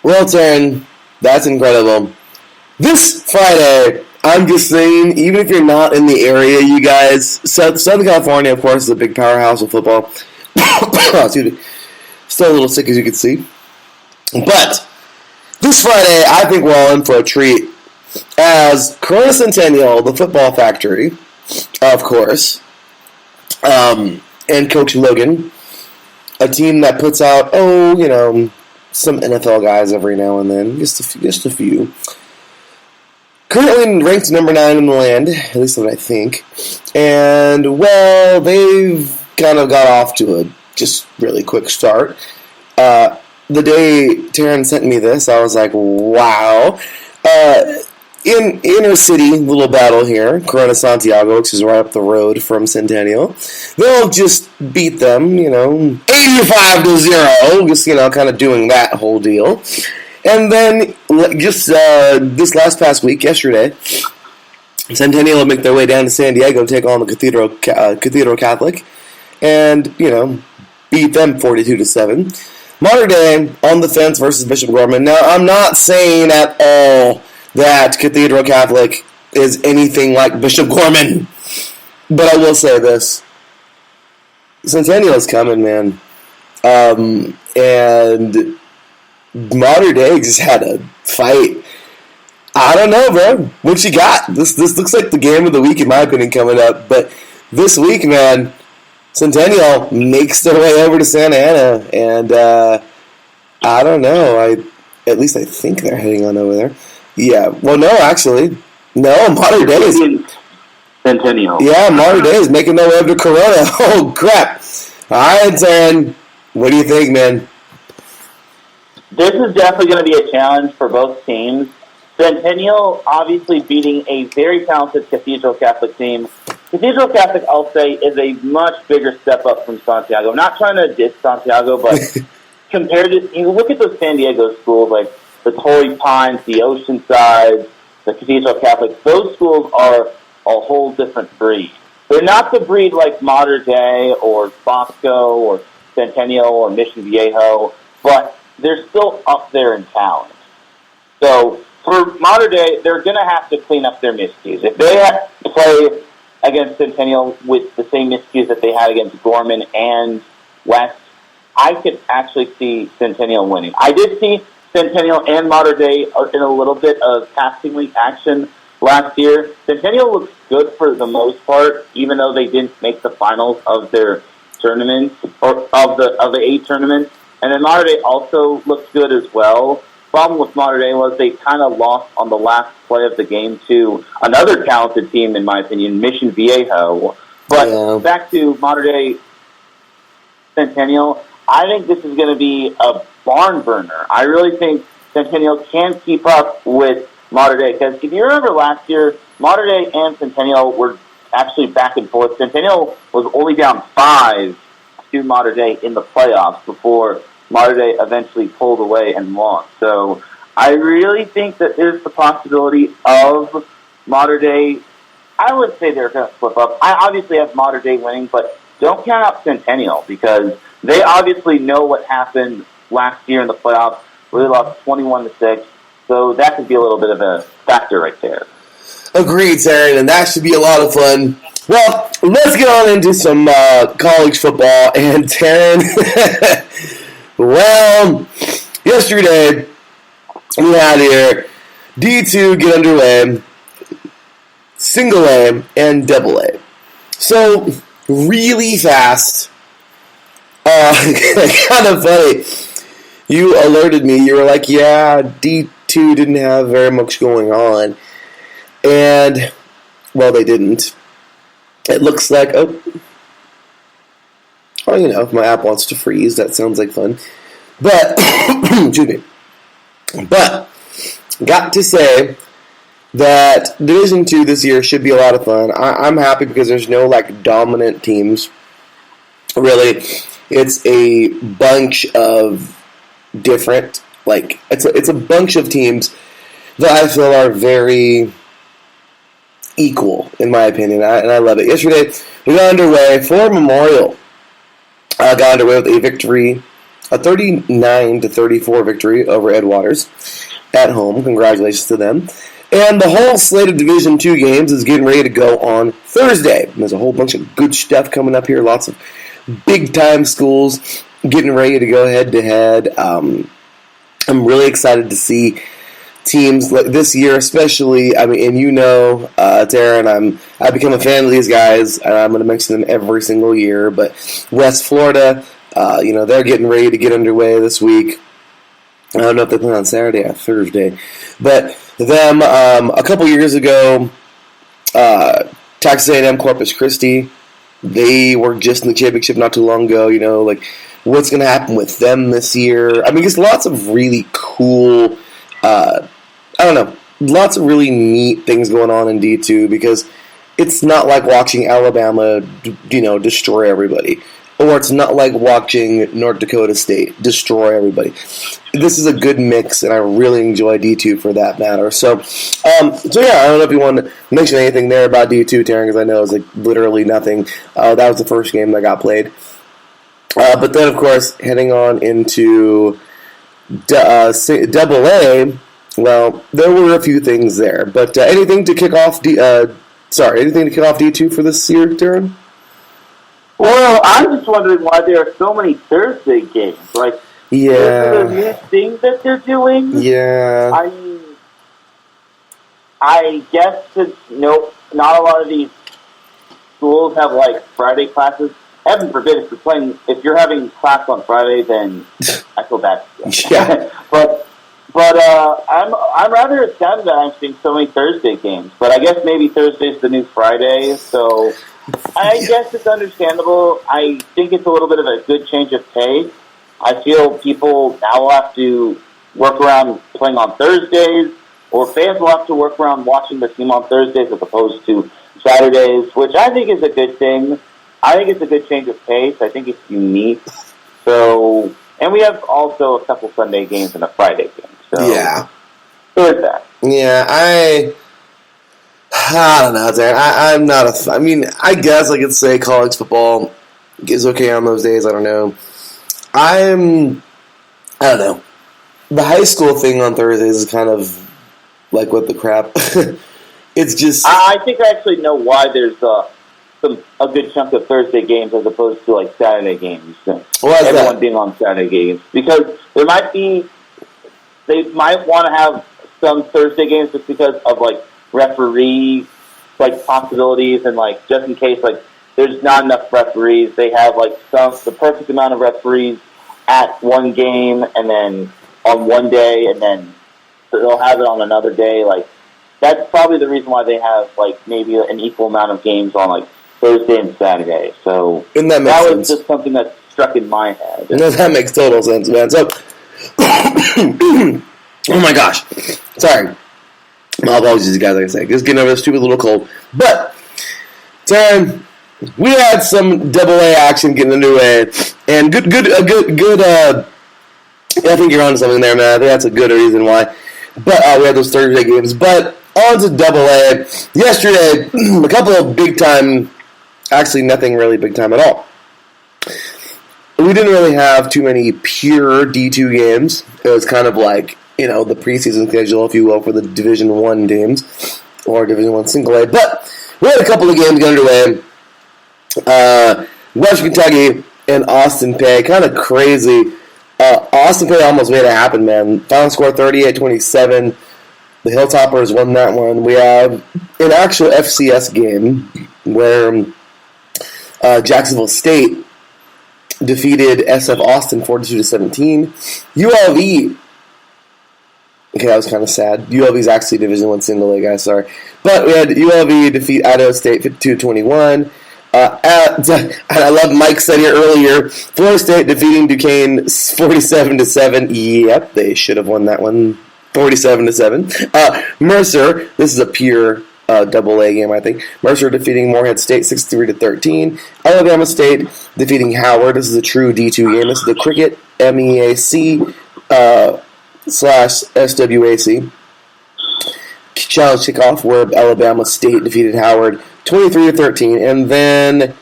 Well, Taryn, that's incredible. This Friday, I'm just saying, even if you're not in the area, you guys, Southern California, of course, is a big powerhouse of football. Excuse me. Still a little sick, as you can see. But this Friday, I think we're all in for a treat, as Corona Centennial, the football factory, of course, and Coach Logan, a team that puts out, some NFL guys every now and then, just a few. Currently ranked number 9 in the land, at least what I think. And, well, they've kind of got off to a just really quick start. The day Taryn sent me this, I was like, wow. In inner city, little battle here, Corona Santiago, which is right up the road from Centennial. They'll just beat them, 85-0, just, kind of doing that whole deal. And then, just this past week, yesterday, Centennial will make their way down to San Diego and take on the Cathedral Catholic, and, beat them 42-7. Mater Dei on the fence versus Bishop Gorman. Now, I'm not saying at all that Cathedral Catholic is anything like Bishop Gorman, but I will say this. Centennial's coming, man. And Mater Dei just had a fight. I don't know, bro. What you got? This looks like the game of the week, in my opinion, coming up. But this week, man, Centennial makes their way over to Santa Ana, and I don't know. At least I think they're heading on over there. Yeah. Well, no, actually, no. Mater Dei is Centennial. Yeah, Mater Dei is making their way over to Corona. Oh crap! All right, Taryn. What do you think, man? This is definitely going to be a challenge for both teams. Centennial obviously beating a very talented Cathedral Catholic team. Cathedral Catholic, I'll say, is a much bigger step up from Santiago. I'm not trying to diss Santiago, but compared to, you look at those San Diego schools like the Torrey Pines, the Oceanside, the Cathedral Catholic, those schools are a whole different breed. They're not the breed like Mater Dei or Bosco or Centennial or Mission Viejo, but they're still up there in talent. So for Mater Dei, they're going to have to clean up their miscues. If they have to play against Centennial with the same miscues that they had against Gorman and West, I could actually see Centennial winning. I did see Centennial and Mater Dei in a little bit of passing league action last year. Centennial looks good for the most part, even though they didn't make the finals of their tournament or of the 8 tournaments. And then Mater Dei also looked good as well. Problem with Mater Dei was they kind of lost on the last play of the game to another talented team, in my opinion, Mission Viejo. But back to Mater Dei Centennial, I think this is going to be a barn burner. I really think Centennial can keep up with Mater Dei, because if you remember last year, Mater Dei and Centennial were actually back and forth. Centennial was only down 5 to Mater Dei in the playoffs before Mater Dei eventually pulled away and lost. So I really think that there's the possibility of Mater Dei. I would say they're going to flip up. I obviously have Mater Dei winning, but don't count out Centennial, because they obviously know what happened last year in the playoffs, where they lost 21-6. So that could be a little bit of a factor right there. Agreed, Taryn, and that should be a lot of fun. Well, let's get on into some college football. And Taryn, well, yesterday we had here D2 get underway, single A and double A. So, really fast, kind of funny, you alerted me, you were like, yeah, D2 didn't have very much going on. And, well, they didn't. It looks like, oh, you know, if my app wants to freeze, that sounds like fun. But, excuse me. But, got to say that Division II this year should be a lot of fun. I'm happy because there's no, like, dominant teams. Really, it's a bunch of different, like, it's a bunch of teams that I feel are very equal, in my opinion, and I love it. Yesterday, we got underway for Memorial. Got underway with a victory, a 39-34 victory over Ed Waters at home. Congratulations to them. And the whole slate of Division II games is getting ready to go on Thursday. There's a whole bunch of good stuff coming up here. Lots of big-time schools getting ready to go head-to-head. I'm really excited to see teams like this year, especially. I mean, and you know, Taryn, I've become a fan of these guys, and I'm going to mention them every single year. But West Florida, you know, they're getting ready to get underway this week. I don't know if they play on Saturday or Thursday, but them a couple years ago, Texas A&M Corpus Christi, they were just in the championship not too long ago. You know, like what's going to happen with them this year? I mean, there's lots of really cool. I don't know, lots of really neat things going on in D2 because it's not like watching Alabama, you know, destroy everybody. Or it's not like watching North Dakota State destroy everybody. This is a good mix, and I really enjoy D2 for that matter. So yeah, I don't know if you want to mention anything there about D2, Taryn, because I know it's like literally nothing. That was the first game that got played. But then, of course, heading on into Double A, well, there were a few things there. But anything to kick off D2 for this year, Darren? Well, I'm just wondering why there are so many Thursday games. Like, is it a new thing that they're doing? Yeah. I guess that not a lot of these schools have like Friday classes. Heaven forbid if you're having class on Friday, then I feel bad. Yeah. But I'm rather sad that I'm seeing so many Thursday games. But I guess maybe Thursday's the new Friday, so I guess it's understandable. I think it's a little bit of a good change of pace. I feel people now will have to work around playing on Thursdays, or fans will have to work around watching the team on Thursdays as opposed to Saturdays, which I think is a good thing. I think it's a good change of pace. I think it's unique. So, and we have also a couple Sunday games and a Friday game. So, yeah. There's that. Yeah, I don't know, Darren. I'm not I mean, I guess I could say college football is okay on those days. I don't know. I don't know. The high school thing on Thursdays is kind of like, what the crap? It's just... I think I actually know why there's a good chunk of Thursday games as opposed to like Saturday games. Why is Everyone that? being on Saturday games because they might want to have some Thursday games just because of like referee like possibilities and like just in case like there's not enough referees, they have like the perfect amount of referees at one game and then on one day and then they'll have it on another day. Like that's probably the reason why they have like maybe an equal amount of games on like Thursday and Saturday. So And that makes was sense. just something that struck in my head. No, that makes total sense, man. So, oh my gosh. Sorry. My apologies, guys, like I say. Just getting over this stupid little cold. But, Taryn, we had some AA action getting underway. And good, I think you're onto something there, man. I think that's a good reason why. But we had those Thursday games. But on to AA. Yesterday, a couple of big time, actually nothing really big time at all. We didn't really have too many pure D2 games. It was kind of like, the preseason schedule, if you will, for the Division I teams or Division I Single A. But we had a couple of games get underway. Western Kentucky and Austin Peay, kind of crazy. Austin Peay almost made it happen, man. Final score 38-27. The Hilltoppers won that one. We have an actual FCS game where Jacksonville State defeated SF Austin 42-17. ULV. Okay, that was kind of sad. ULV is actually Division I Single A, guys. Sorry, but we had ULV defeat Idaho State 52-21. And I love Mike said here earlier. Florida State defeating Duquesne 47-7. Yep, they should have won that one. 47-7. Mercer. This is a pure AA game, I think. Mercer defeating Morehead State 63-13. Alabama State defeating Howard. This is a true D2 game. This is the Cricket MEAC / SWAC challenge kickoff where Alabama State defeated Howard 23-13, and then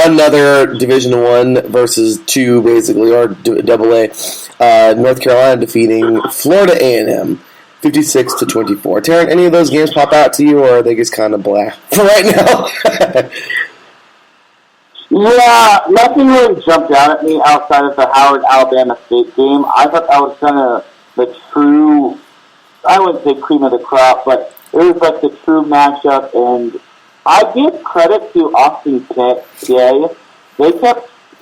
another Division I versus 2, basically, or AA. North Carolina defeating Florida A&M 56-24. Taryn, any of those games pop out to you, or are they just kind of blah for right now? Yeah, nothing really jumped out at me outside of the Howard-Alabama State game. I thought that was kind of the true, I wouldn't say cream of the crop, but it was like the true matchup, and I give credit to Austin Peay. They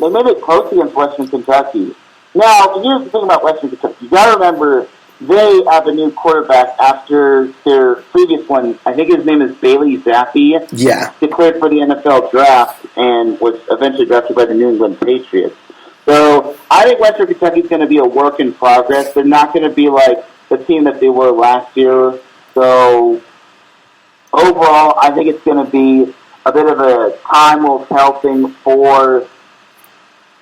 made it close against Western Kentucky. Now, here's the thing about Western Kentucky. You got to remember, they have a new quarterback after their previous one. I think his name is Bailey Zappi. Yeah. Declared for the NFL draft and was eventually drafted by the New England Patriots. So I think Western Kentucky is going to be a work in progress. They're not going to be like the team that they were last year. So overall, I think it's going to be a bit of a time will tell thing for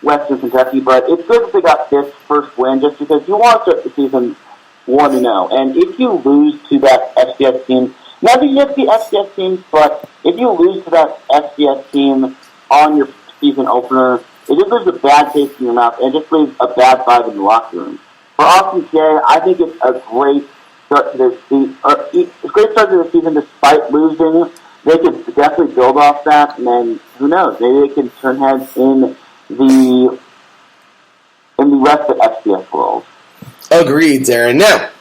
Western Kentucky, but it's good that they got this first win just because you want to start the season 1-0. And if you lose to that FCS team, not against the FCS teams, but if you lose to that FCS team on your season opener, it just leaves a bad taste in your mouth and it just leaves a bad vibe in the locker room. For Austin Peay, I think it's a great start to this season. It's a great start to the season despite losing. They could definitely build off that, and then who knows? Maybe they can turn heads in the rest of the FCS world. Agreed, Darren. Now,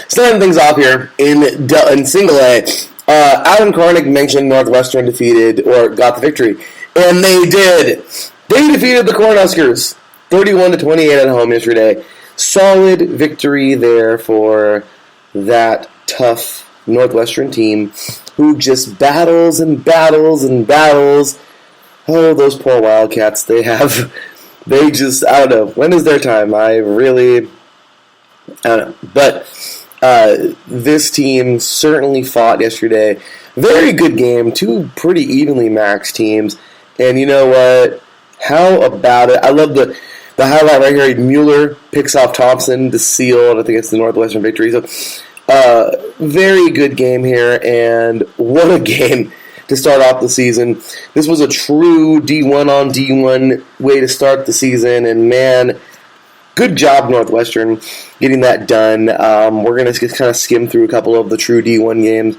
starting things off here in Single A, Adam Kornick mentioned Northwestern defeated or got the victory, and they did. They defeated the Cornhuskers 31-28 at home yesterday. Solid victory there for that tough Northwestern team who just battles and battles and battles. Oh, those poor Wildcats. They just, I don't know. When is their time? I don't know. But this team certainly fought yesterday. Very good game. Two pretty evenly matched teams. And you know what? How about it? I love the highlight right here. Mueller picks off Thompson to seal, and I think it's the Northwestern victory. So, very good game here, and what a game to start off the season. This was a true D1 on D1 way to start the season, and man, good job Northwestern getting that done. We're going to just kind of skim through a couple of the true D1 games.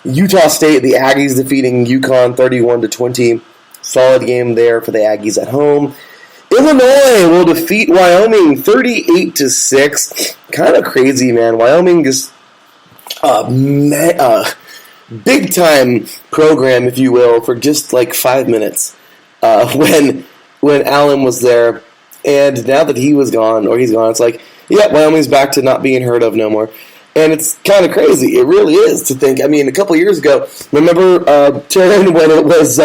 Utah State, the Aggies defeating UConn 31-20. Solid game there for the Aggies at home. Illinois will defeat Wyoming 38-6. Kind of crazy, man. Wyoming just big time program, if you will, for just like 5 minutes when Allen was there. And now that he's gone, it's like, yeah, Wyoming's back to not being heard of no more. And it's kind of crazy. It really is to think. I mean, a couple years ago, remember, Taryn, when it was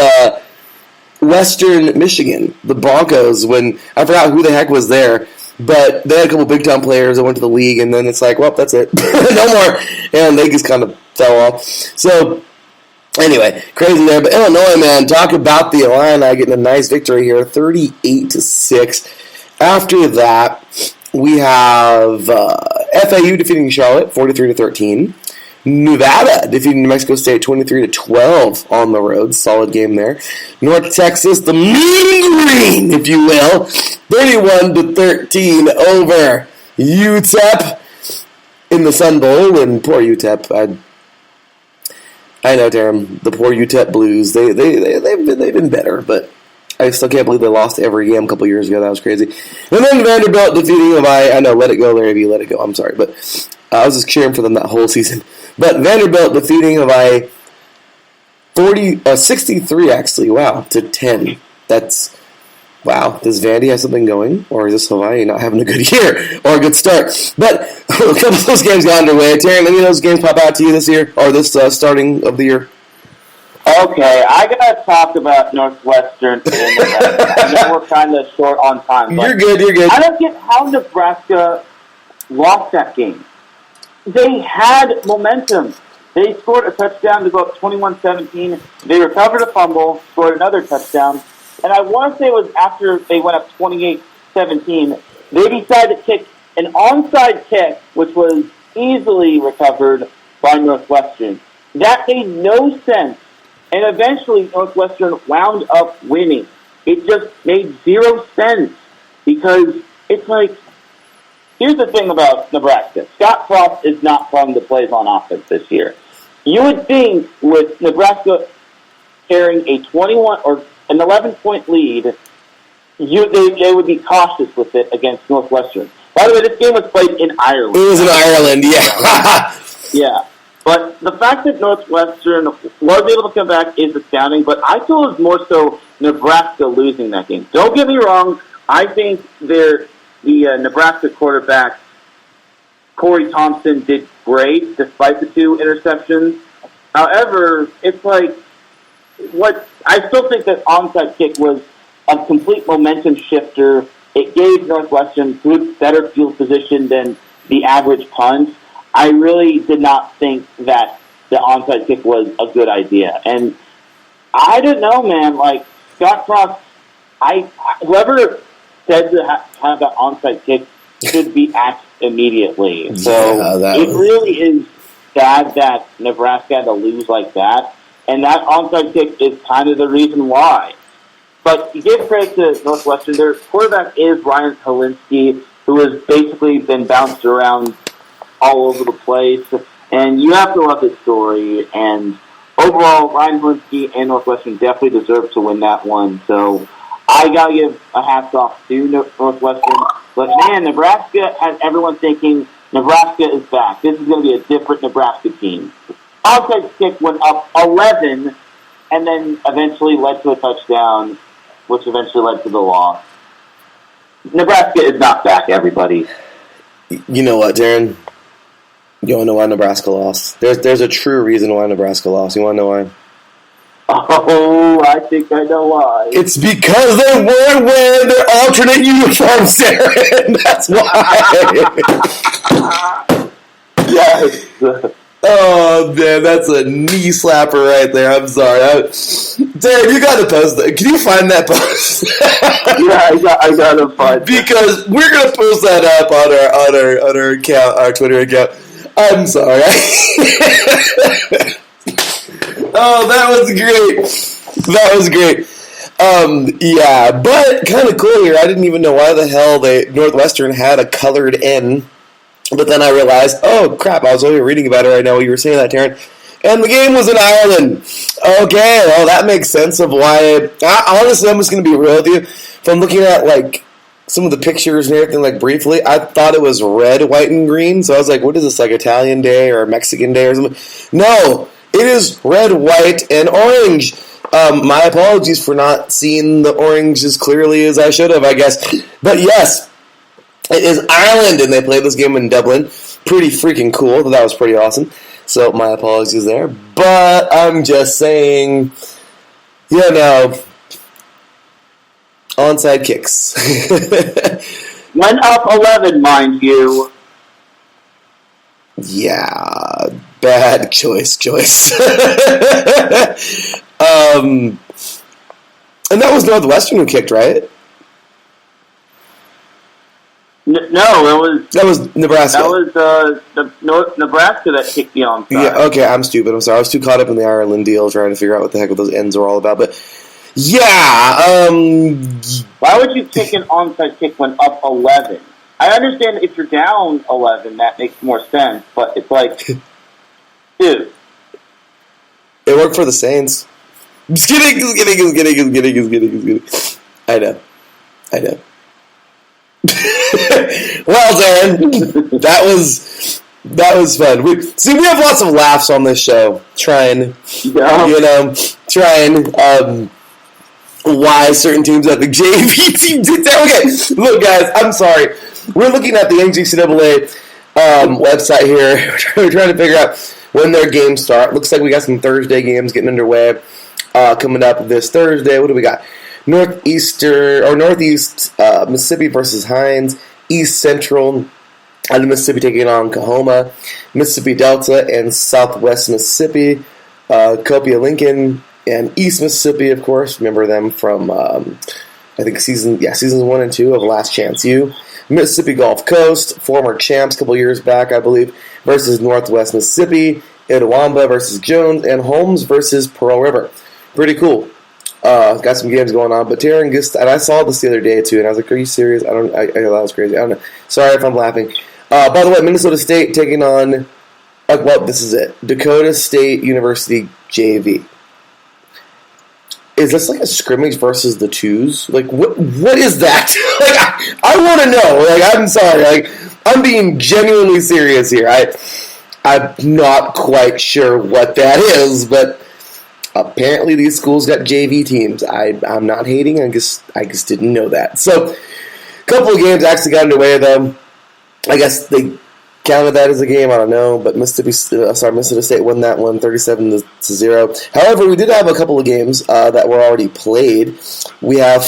Western Michigan, the Broncos, when I forgot who the heck was there, but they had a couple big-time players that went to the league, and then it's like, well, that's it. No more. And they just kind of fell off. So, anyway, crazy there. But Illinois, man, talk about the Illini getting a nice victory here, 38-6. After that, we have FAU defeating Charlotte, 43-13. Nevada defeating New Mexico State 23-12 on the road. Solid game there. North Texas, the Mean Green, if you will, 31-13 over UTEP in the Sun Bowl. And poor UTEP, I know, Darren, the poor UTEP Blues. They've been better, but I still can't believe they lost every game a couple years ago. That was crazy. And then Vanderbilt defeating them. I know, let it go, Larry V, let it go. I'm sorry, but I was just cheering for them that whole season. But Vanderbilt defeating them by 63, actually. Wow, to 10. That's, wow. Does Vandy have something going? Or is this Hawaii not having a good year or a good start? But a couple of those games got underway. Taryn, any of those games pop out to you this year? Or this starting of the year? Okay, I gotta talk about Northwestern. I know we're kind of short on time. You're good. I don't get how Nebraska lost that game. They had momentum. They scored a touchdown to go up 21-17. They recovered a fumble, scored another touchdown. And I want to say it was after they went up 28-17, they decided to kick an onside kick, which was easily recovered by Northwestern. That made no sense. And eventually, Northwestern wound up winning. It just made zero sense because it's like, here's the thing about Nebraska. Scott Frost is not calling the plays on offense this year. You would think with Nebraska carrying a 21 or an 11-point lead, they would be cautious with it against Northwestern. By the way, this game was played in Ireland. It was in Ireland, yeah. Yeah. But the fact that Northwestern was able to come back is astounding, but I feel it was more so Nebraska losing that game. Don't get me wrong, I think the Nebraska quarterback, Corey Thompson, did great despite the 2 interceptions. However, it's like, I still think that onside kick was a complete momentum shifter. It gave Northwestern good, better field position than the average punt. I really did not think that the onside kick was a good idea. And I don't know, man. Like, Scott Frost, whoever said to have that onside kick should be axed immediately. So it really is sad that Nebraska had to lose like that. And that onside kick is kind of the reason why. But you give credit to Northwestern. Their quarterback is Ryan Helinski, who has basically been bounced around all over the place, and you have to love his story. And overall, Ryan Helinski and Northwestern definitely deserve to win that one. So I gotta give a hats off to Northwestern. But man, Nebraska has everyone thinking Nebraska is back. This is going to be a different Nebraska team. Onside kick went up 11, and then eventually led to a touchdown, which eventually led to the loss. Nebraska is not back, everybody. You know what, Darren? You want to know why Nebraska lost? There's a true reason why Nebraska lost. You want to know why? Oh, I think I know why. It's because they weren't wearing their alternate uniforms, Darren. That's why. Yes. Oh, man, that's a knee slapper right there. I'm sorry. Darren, you got to post that. Can you find that post? Yeah, I got to find it. Because we're going to post that up on our account, our Twitter account. I'm sorry. Oh, that was great. Yeah, but kind of cool here. I didn't even know why the hell Northwestern had a colored N. But then I realized, oh, crap, I was only reading about it right now while you were saying that, Taryn. And the game was in Ireland. Okay, well, that makes sense of why. Honestly, I'm just going to be real with you. From looking at, like, some of the pictures and everything, like, briefly, I thought it was red, white, and green. So I was like, what is this, like, Italian Day or Mexican Day or something? No, it is red, white, and orange. My apologies for not seeing the orange as clearly as I should have, I guess. But yes, it is Ireland, and they played this game in Dublin. Pretty freaking cool. That was pretty awesome. So my apologies there. But I'm just saying, onside kicks. Went up 11, mind you. Yeah, bad choice. And that was Northwestern who kicked, right? No, that was Nebraska. That was Nebraska that kicked the onside. Yeah, okay, I'm stupid. I'm sorry. I was too caught up in the Ireland deal trying to figure out what the heck those ends were all about. But yeah, why would you kick an onside kick when up 11? I understand if you're down 11, that makes more sense. But it's like, dude, it worked for the Saints. Just kidding. I know. Well, Darren, that was fun. We have lots of laughs on this show. Trying why certain teams at the JV team did that. Okay, look, guys, I'm sorry. We're looking at the NCAA website here. We're trying to figure out when their games start. Looks like we got some Thursday games getting underway coming up this Thursday. What do we got? Northeast Mississippi versus Hines. East Central out of Mississippi taking on Kahoma. Mississippi Delta and Southwest Mississippi. Copia Lincoln and East Mississippi, of course. Remember them from I think seasons 1 and 2 of Last Chance U. Mississippi Gulf Coast, former champs a couple years back, I believe, versus Northwest Mississippi. Itawamba versus Jones, and Holmes versus Pearl River. Pretty cool. Got some games going on, but Taryn and I saw this the other day too, and I was like, "Are you serious?" I thought that was crazy. I don't know. Sorry if I'm laughing. By the way, Minnesota State taking on this is it. Dakota State University JV. Is this like a scrimmage versus the twos? Like, what is that? Like, I want to know. Like, I'm sorry. Like, I'm being genuinely serious here. I'm not quite sure what that is, but apparently these schools got JV teams. I'm not hating. I just didn't know that. So, a couple of games actually got underway, though. I guess they counted that as a game. I don't know, but Mississippi State won that one 37-0. However, we did have a couple of games that were already played. We have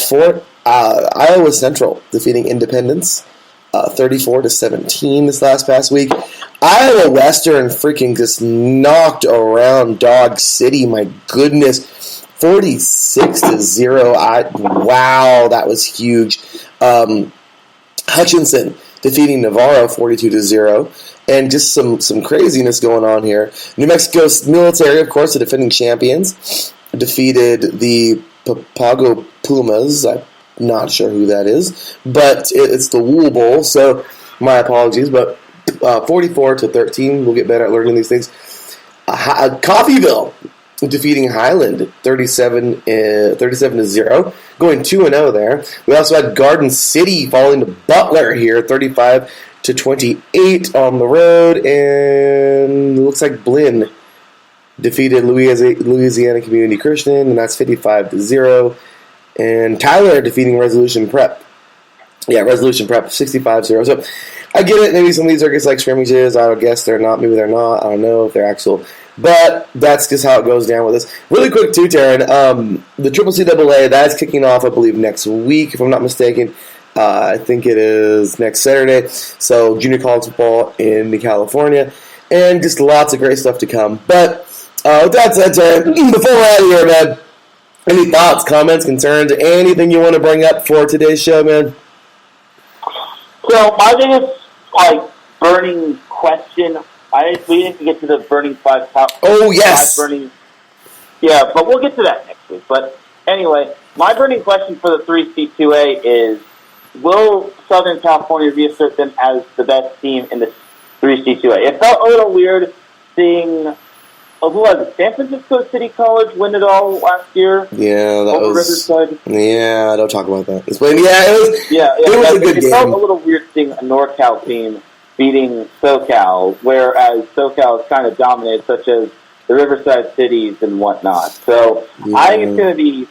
Iowa Central defeating Independence 34-17 this past week. Iowa Western freaking just knocked around Dog City. My goodness, 46-0. Wow, that was huge. Hutchinson defeating Navarro 42-0, and just some craziness going on here. New Mexico Military, of course, the defending champions, defeated the Papago Pumas. I'm not sure who that is, but it's the Wool Bowl, so my apologies, but 44-13. We'll get better at learning these things. Coffeyville defeating Highland 37-0, going 2-0 there. We also had Garden City falling to Butler here 35-28 on the road, and it looks like Blinn defeated Louisiana Community Christian, and that's 55-0. And Tyler defeating Resolution Prep. Yeah, Resolution Prep 65-0. So I get it. Maybe some of these are just like scrimmages. I would guess they're not. Maybe they're not. I don't know if they're actual. But that's just how it goes down with this. Really quick, too, Taryn. The CCAA, that's kicking off, I believe, next week, if I'm not mistaken. I think it is next Saturday. So junior college football in California. And just lots of great stuff to come. But with that said, Taryn, before we're out of here, man, any thoughts, comments, concerns, anything you want to bring up for today's show, man? So my biggest burning question. We didn't get to the burning five. Oh yes. Yeah, but we'll get to that next week. But anyway, my burning question for the 3C2A is: will Southern California reassert them as the best team in the 3C2A? It felt a little weird seeing who was it? San Francisco City College win it all last year? Yeah, that over was... Riverside? Yeah, don't talk about that. It was a good game. It felt a little weird seeing a NorCal team beating SoCal, whereas SoCal is kind of dominated, such as the Riverside cities and whatnot. So I think it's going to be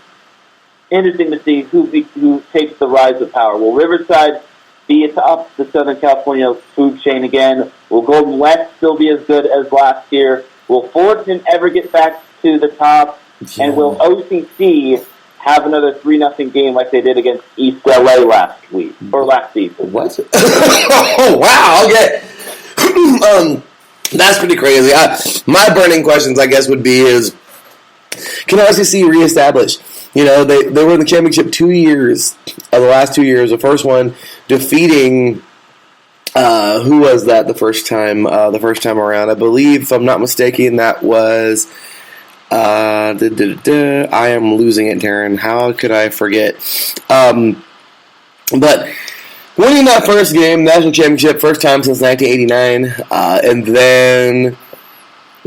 interesting to see who takes the rise of power. Will Riverside be atop the Southern California food chain again? Will Golden West still be as good as last year? Will Fullerton ever get back to the top? Yeah. And will OCC have another 3-0 game like they did against East LA last season? What? Oh, wow, okay. That's pretty crazy. My burning questions, I guess, would be can RCC reestablish? You know, they were in the championship 2 years of the last 2 years. The first one defeating who was that the first time around? I believe, if I'm not mistaken, that was I am losing it, Darren. How could I forget? But winning that first game, national championship, first time since 1989, and then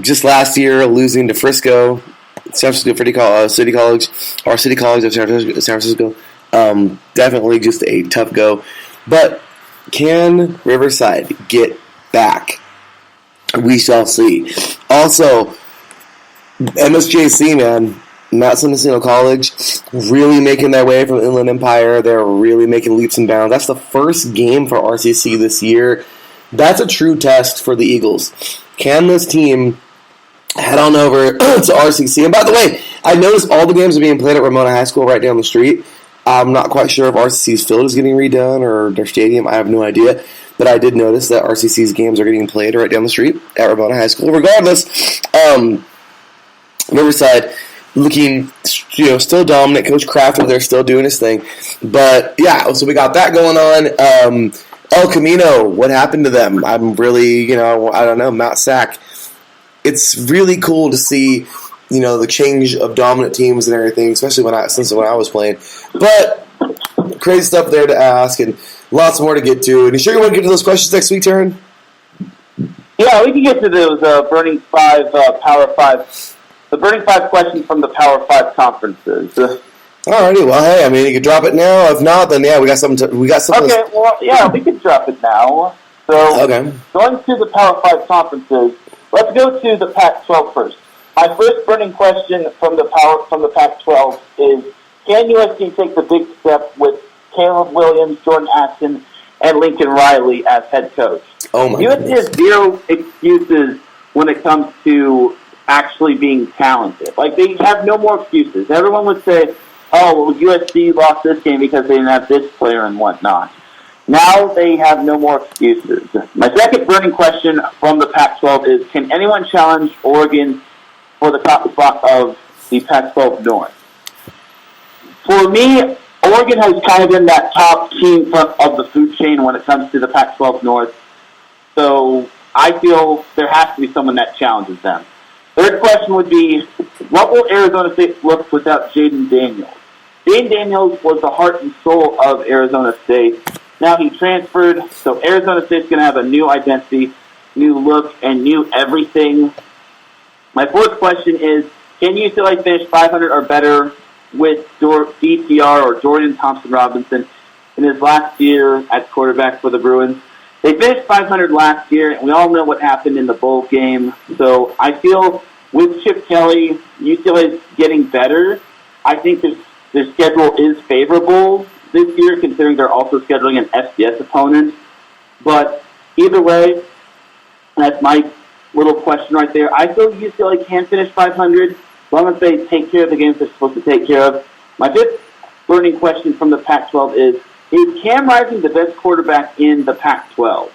just last year losing to Frisco, San Francisco City College of San Francisco. Definitely just a tough go. But can Riverside get back? We shall see. Also, MSJC, man, Mount San Jacinto College, really making their way from Inland Empire. They're really making leaps and bounds. That's the first game for RCC this year. That's a true test for the Eagles. Can this team head on over to RCC? And by the way, I noticed all the games are being played at Ramona High School right down the street. I'm not quite sure if RCC's field is getting redone or their stadium. I have no idea. But I did notice that RCC's games are getting played right down the street at Ramona High School. Regardless, Riverside looking, still dominant. Coach Crafter, they're still doing his thing. But, yeah, so we got that going on. El Camino, what happened to them? I'm really, I don't know, Mount Sac. It's really cool to see, the change of dominant teams and everything, especially when I was playing. But crazy stuff there to ask and lots more to get to. And you sure you want to get to those questions next week, Taryn? Yeah, we can get to those Burning 5 Power 5. The Burning 5 questions from the Power 5 conferences. Alrighty, well, hey, you can drop it now. If not, then yeah, we got something. Okay, well, yeah, we can drop it now. So, okay. Going to the Power 5 conferences, let's go to the Pac-12 first. My first burning question from the Pac-12 is: can USC take the big step with Caleb Williams, Jordan Addison, and Lincoln Riley as head coach? Oh my USC goodness. has zero excuses when it comes to actually being talented. Like, they have no more excuses. Everyone would say, oh, well, USC lost this game because they didn't have this player and whatnot. Now they have no more excuses. My second burning question from the Pac-12 is: can anyone challenge Oregon for the top spot of the Pac-12 North? For me, Oregon has kind of been that top team of the food chain when it comes to the Pac-12 North. So I feel there has to be someone that challenges them. Third question would be: what will Arizona State look without Jaden Daniels? Jaden Daniels was the heart and soul of Arizona State. Now he transferred, so Arizona State's going to have a new identity, new look, and new everything. My fourth question is: can UCLA finish 500 or better with DTR or Jordan Thompson-Robinson in his last year at quarterback for the Bruins? They finished 500 last year, and we all know what happened in the bowl game. So I feel with Chip Kelly, UCLA is getting better. I think their schedule is favorable this year, considering they're also scheduling an FCS opponent. But either way, that's my little question right there. I feel UCLA can finish 500 as long as they take care of the games they're supposed to take care of. My fifth burning question from the Pac-12 is Cam Rising the best quarterback in the Pac-12?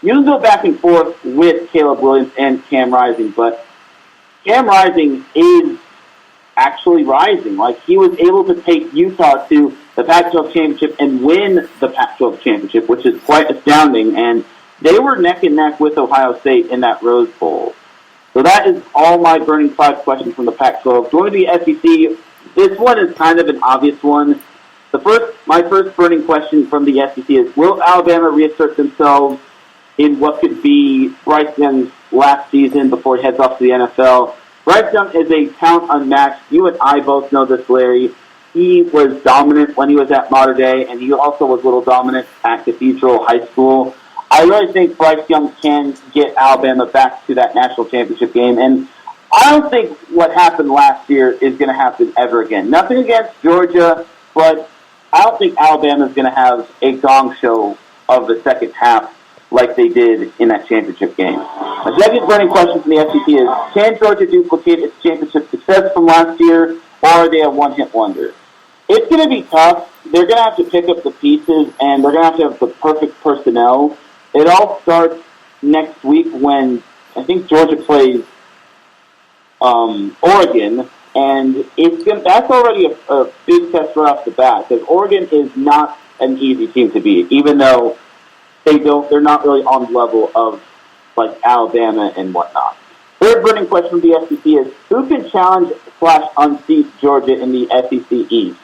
You can go back and forth with Caleb Williams and Cam Rising, but Cam Rising is actually rising. Like, he was able to take Utah to the Pac-12 championship and win the Pac-12 championship, which is quite astounding. And they were neck and neck with Ohio State in that Rose Bowl. So that is all my burning 5 questions from the Pac-12. Going to the SEC, this one is kind of an obvious one. My first burning question from the SEC is: will Alabama reassert themselves in what could be Bryce Young's last season before he heads off to the NFL? Bryce Young is a talent unmatched. You and I both know this, Larry. He was dominant when he was at Mater Dei, and he also was a little dominant at Cathedral High School. I really think Bryce Young can get Alabama back to that national championship game, and I don't think what happened last year is going to happen ever again. Nothing against Georgia, but I don't think Alabama is going to have a gong show of the second half like they did in that championship game. My second burning question from the SEC is, can Georgia duplicate its championship success from last year, or are they a one-hit wonder? It's going to be tough. They're going to have to pick up the pieces, and they're going to have the perfect personnel. It all starts next week when I think Georgia plays Oregon, and that's already a big test right off the bat, because Oregon is not an easy team to beat, even though they're not really on the level of like Alabama and whatnot. Third burning question from the SEC is, who can challenge / unseat Georgia in the SEC East?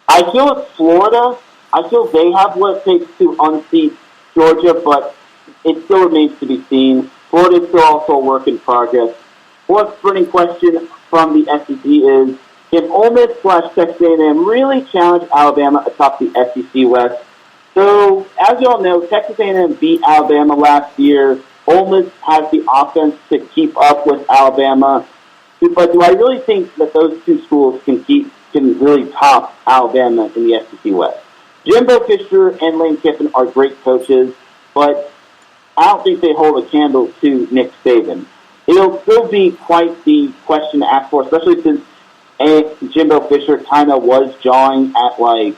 I feel it's Florida. I feel they have what it takes to unseat Georgia, but it still remains to be seen. Florida is still also a work in progress. Fourth burning question from the SEC is, can Ole Miss / Texas A&M really challenge Alabama atop the SEC West? So, as you all know, Texas A&M beat Alabama last year. Ole Miss has the offense to keep up with Alabama. But do I really think that those two schools can really top Alabama in the SEC West? Jimbo Fisher and Lane Kiffin are great coaches, but I don't think they hold a candle to Nick Saban. It'll still be quite the question to ask for, especially since Jimbo Fisher kind of was jawing at, like,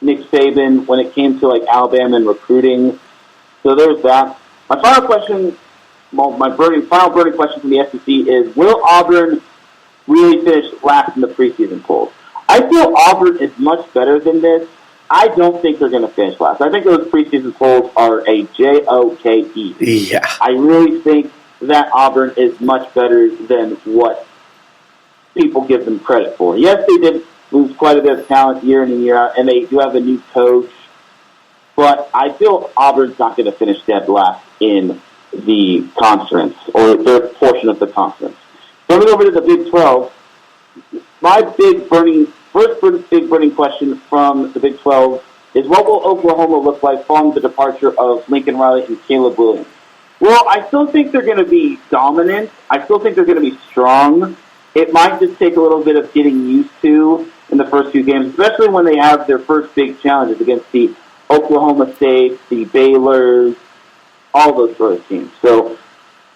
Nick Saban when it came to, like, Alabama and recruiting. So there's that. My final question, final burning question from the SEC is, will Auburn really finish last in the preseason polls? I feel Auburn is much better than this. I don't think they're going to finish last. I think those preseason polls are a joke. Yeah. I really think that Auburn is much better than what people give them credit for. Yes, they did lose quite a bit of talent year in and year out, and they do have a new coach, but I feel Auburn's not going to finish dead last in the conference, or their portion of the conference. Coming over to the Big 12, my first big burning question from the Big 12 is, what will Oklahoma look like following the departure of Lincoln Riley and Caleb Williams? Well, I still think they're going to be dominant. I still think they're going to be strong. It might just take a little bit of getting used to in the first few games, especially when they have their first big challenges against the Oklahoma State, the Baylors, all those sort of teams. So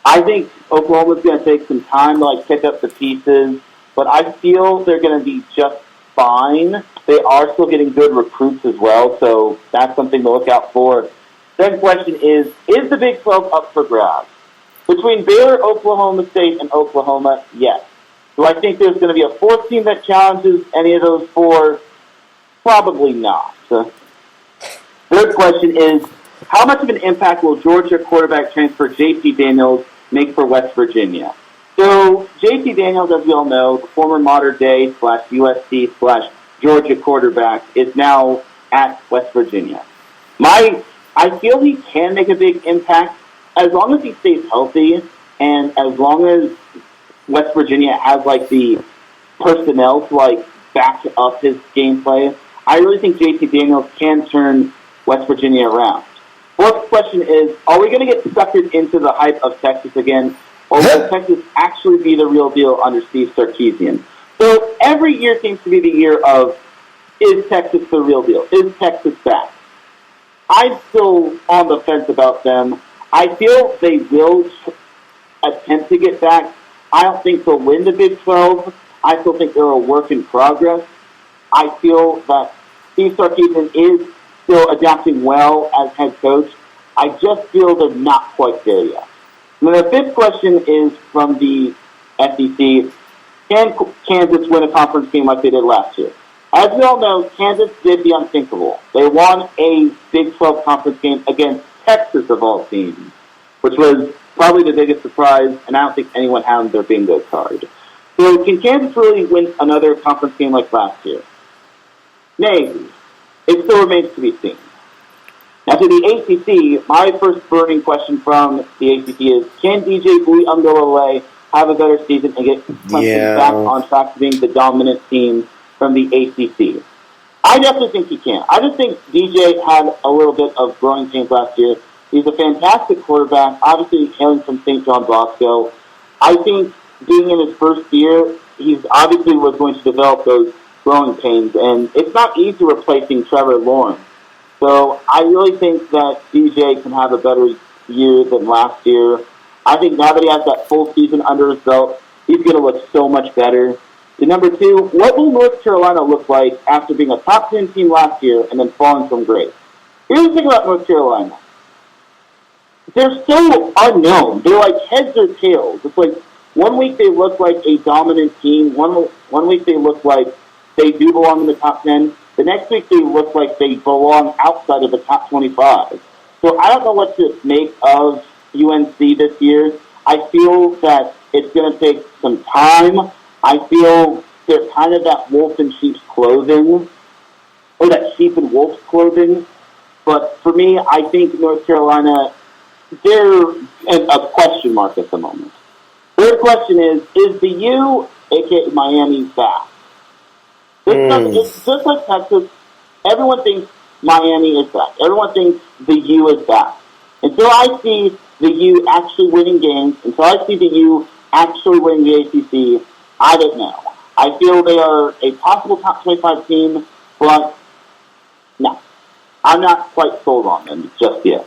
I think Oklahoma's going to take some time to pick up the pieces, but I feel they're going to be just fine. They are still getting good recruits as well, so that's something to look out for. Second question is the Big 12 up for grabs? Between Baylor, Oklahoma State, and Oklahoma, yes. Do I think there's going to be a fourth team that challenges any of those four? Probably not. Third question is, how much of an impact will Georgia quarterback transfer J.T. Daniels make for West Virginia? So, J.T. Daniels, as we all know, the former Mater Dei / USC / Georgia quarterback, is now at West Virginia. I feel he can make a big impact as long as he stays healthy and as long as West Virginia has the personnel to back up his gameplay. I really think J.T. Daniels can turn West Virginia around. Fourth question is, are we going to get suckered into the hype of Texas again, or will Texas actually be the real deal under Steve Sarkisian? So every year seems to be the year of, is Texas the real deal? Is Texas back? I'm still on the fence about them. I feel they will attempt to get back. I don't think they'll win the Big 12. I still think they're a work in progress. I feel that Steve Sarkisian is still adapting well as head coach. I just feel they're not quite there yet. And the fifth question is from the SEC. Can Kansas win a conference game like they did last year? As we all know, Kansas did the unthinkable. They won a Big 12 conference game against Texas of all teams, which was probably the biggest surprise, and I don't think anyone had their bingo card. So can Kansas really win another conference game like last year? Maybe. It still remains to be seen. Now to the ACC, my first burning question from the ACC is, can DJ Uiagalelei have a better season and get Clemson back on track to being the dominant team from the ACC? I definitely think he can. I just think DJ had a little bit of growing pains last year. He's a fantastic quarterback, obviously hailing from St. John Bosco. I think being in his first year, he's obviously was going to develop those growing pains, and it's not easy replacing Trevor Lawrence. So I really think that DJ can have a better year than last year. I think now that he has that full season under his belt, he's going to look so much better. And number two, what will North Carolina look like after being a top 10 team last year and then falling from grace? Here's the thing about North Carolina. They're so unknown. They're like heads or tails. It's like one week they look like a dominant team. One week they look like they do belong in the top 10. The next week they look like they belong outside of the top 25. So I don't know what to make of UNC this year. I feel that it's going to take some time. I feel they're kind of that wolf in sheep's clothing, or that sheep in wolf's clothing. But for me, I think North Carolina, they're a question mark at the moment. Third question is the U, a.k.a. Miami, back? It's just like Texas. Everyone thinks Miami is back. Everyone thinks the U is back. Until I see the U actually winning games, until I see the U actually winning the ACC, I don't know. I feel they are a possible top 25 team, but no. I'm not quite sold on them just yet.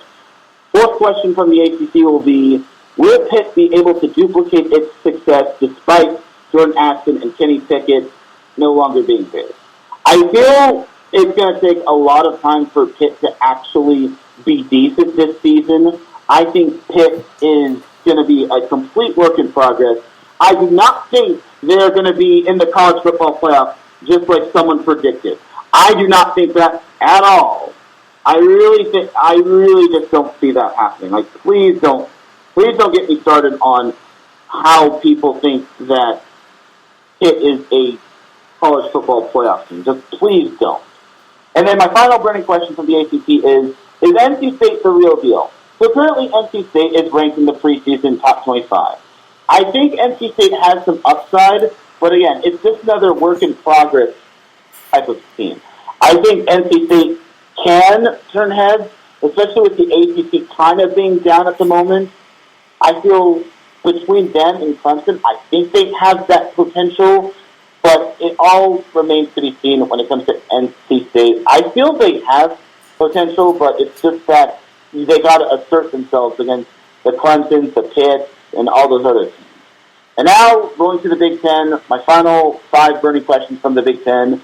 Fourth question from the ACC will be, will Pitt be able to duplicate its success despite Jordan Addison and Kenny Pickett no longer being there? I feel it's going to take a lot of time for Pitt to actually be decent this season. I think Pitt is going to be a complete work in progress. I do not think they're going to be in the college football playoff just like someone predicted. I do not think that at all. I really just don't see that happening. Like, please don't get me started on how people think that Pitt is a college football playoff team. Just please don't. And then my final burning question from the ACC is NC State the real deal? So currently NC State is ranked in the preseason top 25. I think NC State has some upside, but again, it's just another work in progress type of team. I think NC State can turn heads, especially with the ACC kind of being down at the moment. I feel between them and Clemson, I think they have that potential, but it all remains to be seen when it comes to NC State. I feel they have potential, but it's just that they got to assert themselves against the Clemsons, the Pitts, and all those other teams. And now, going to the Big Ten, my final 5 burning questions from the Big Ten.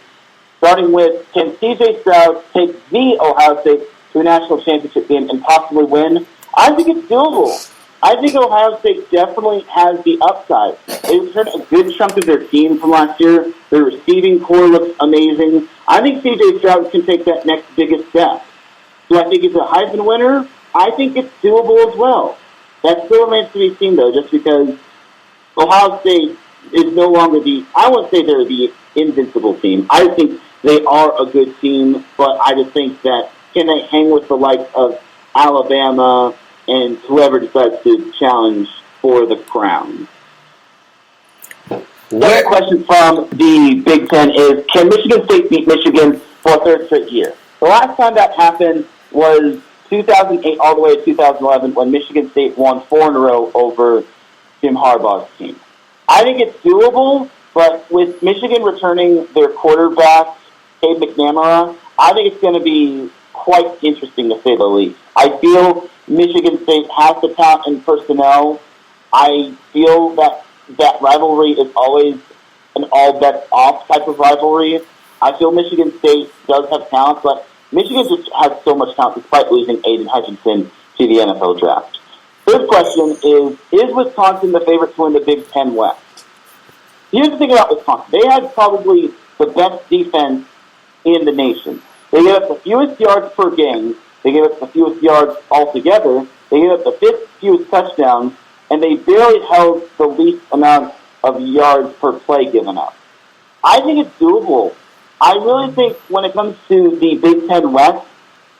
Starting with, can C.J. Stroud take the Ohio State to a national championship game and possibly win? I think it's doable. I think Ohio State definitely has the upside. They returned a good chunk of their team from last year. Their receiving core looks amazing. I think C.J. Stroud can take that next biggest step. Do I think it's a Heisman winner? I think it's doable as well. That still remains to be seen, though, just because Ohio State is no longer I wouldn't say they're the invincible team. I think they are a good team, but I just think that can they hang with the likes of Alabama and whoever decides to challenge for the crown? Next question from the Big Ten is, can Michigan State beat Michigan for a third straight year? The last time that happened was 2008 all the way to 2011 when Michigan State won 4 in a row over Jim Harbaugh's team. I think it's doable, but with Michigan returning their quarterback, Cade McNamara, I think it's going to be quite interesting to say the least. I feel Michigan State has the talent and personnel. I feel that rivalry is always an all-bets-off type of rivalry. I feel Michigan State does have talent, but Michigan just has so much talent despite losing Aiden Hutchinson to the NFL draft. Third question is Wisconsin the favorite to win the Big Ten West? Here's the thing about Wisconsin. They had probably the best defense in the nation. They gave up the fewest yards per game. They gave up the fewest yards altogether. They gave up the 5th fewest touchdowns, and they barely held the least amount of yards per play given up. I think it's doable. I really think when it comes to the Big Ten West,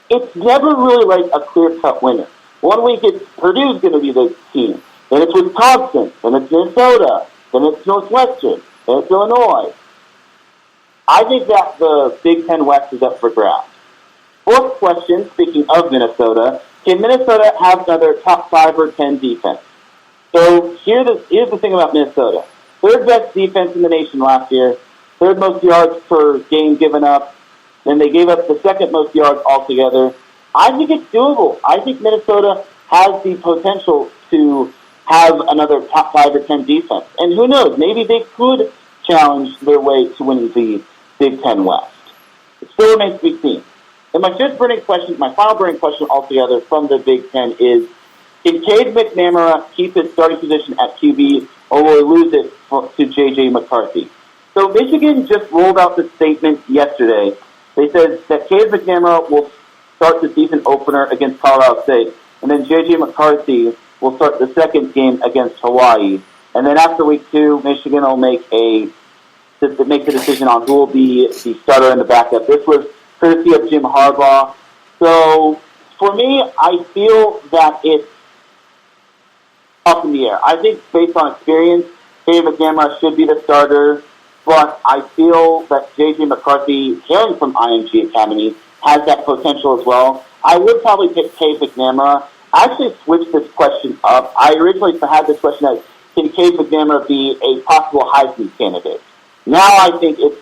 it's never really like a clear-cut winner. One week it's Purdue's going to be the team. then it's Wisconsin, then it's Minnesota, then it's Northwestern, then it's Illinois. I think that the Big Ten West is up for grabs. Fourth question, speaking of Minnesota, can Minnesota have another top 5 or 10 defense? So here's the thing about Minnesota. Third best defense in the nation last year, third most yards per game given up, then they gave up the second most yards altogether. I think it's doable. I think Minnesota has the potential to have another top 5 or 10 defense. And who knows, maybe they could challenge their way to winning the Big Ten West. It still remains to be seen. And my final burning question altogether from the Big Ten is, can Cade McNamara keep his starting position at QB, or will he lose it to J.J. McCarthy? So Michigan just rolled out the statement yesterday. They said that Cade McNamara will start the season opener against Colorado State, and then J.J. McCarthy will start the second game against Hawaii. And then after week 2, Michigan will make the decision on who will be the starter and the backup. This was courtesy of Jim Harbaugh. So for me, I feel that it's up in the air. I think based on experience, Cade McNamara should be the starter, but I feel that J.J. McCarthy, hailing from IMG Academy, has that potential as well. I would probably pick Cade McNamara. I actually switched this question up. I originally had this question as, can Cade McNamara be a possible Heisman candidate? Now I think it's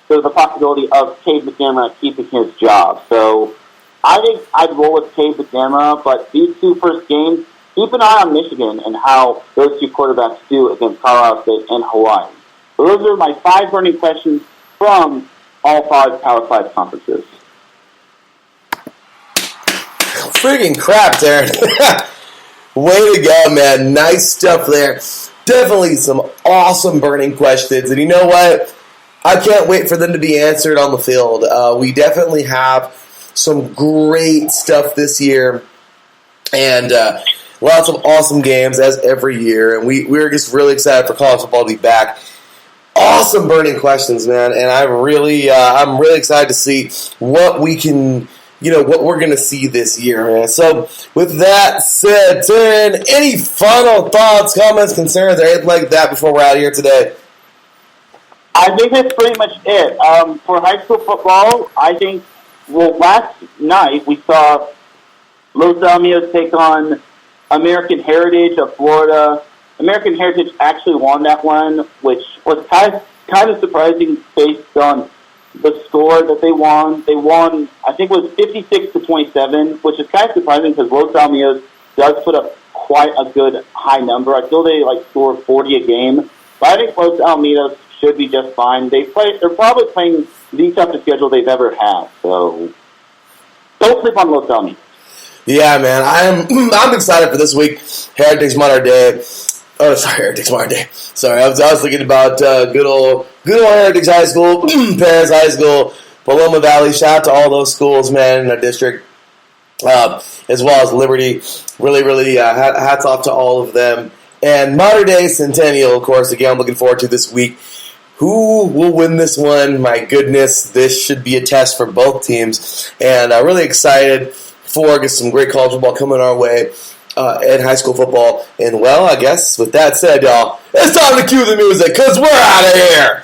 there's the possibility of Cade McNamara keeping his job. So I think I'd roll with Cade McNamara, but these 2 first games, keep an eye on Michigan and how those 2 quarterbacks do against Colorado State and Hawaii. So those are my 5 burning questions from all 5 Power 5 conferences. Friggin' crap, Darren. Way to go, man. Nice stuff there. Definitely some awesome burning questions. And you know what? I can't wait for them to be answered on the field. We definitely have some great stuff this year. And lots of awesome games as every year. And we're just really excited for college football to be back. Awesome burning questions, man. And I'm really excited to see what we can, what we're going to see this year, man. So with that said, Taryn, any final thoughts, comments, concerns, or anything like that before we're out of here today? I think that's pretty much it. For high school football, I think, last night we saw Los Alamitos take on American Heritage of Florida. American Heritage actually won that one, which was kind of surprising based on the score that they won. They won, I think it was 56-27, which is kind of surprising because Los Alamitos does put up quite a good high number. I feel they score 40 a game. But I think Los Alamitos should be just fine. They're probably playing the toughest schedule they've ever had. So don't sleep on Los Alamitos. Yeah, man. I'm excited for this week. Heritage Modern Day. Oh, sorry, Heritage Modern Day. Sorry, I was thinking about good old Heritage High School, Paris High School, Paloma Valley. Shout out to all those schools, man, in our district, as well as Liberty. Really, hats off to all of them. And Modern Day Centennial, of course. Again, I'm looking forward to this week. Who will win this one? My goodness, this should be a test for both teams. And really excited for some great college football coming our way. And high school football. And, well, I guess with that said, y'all, it's time to cue the music because we're out of here.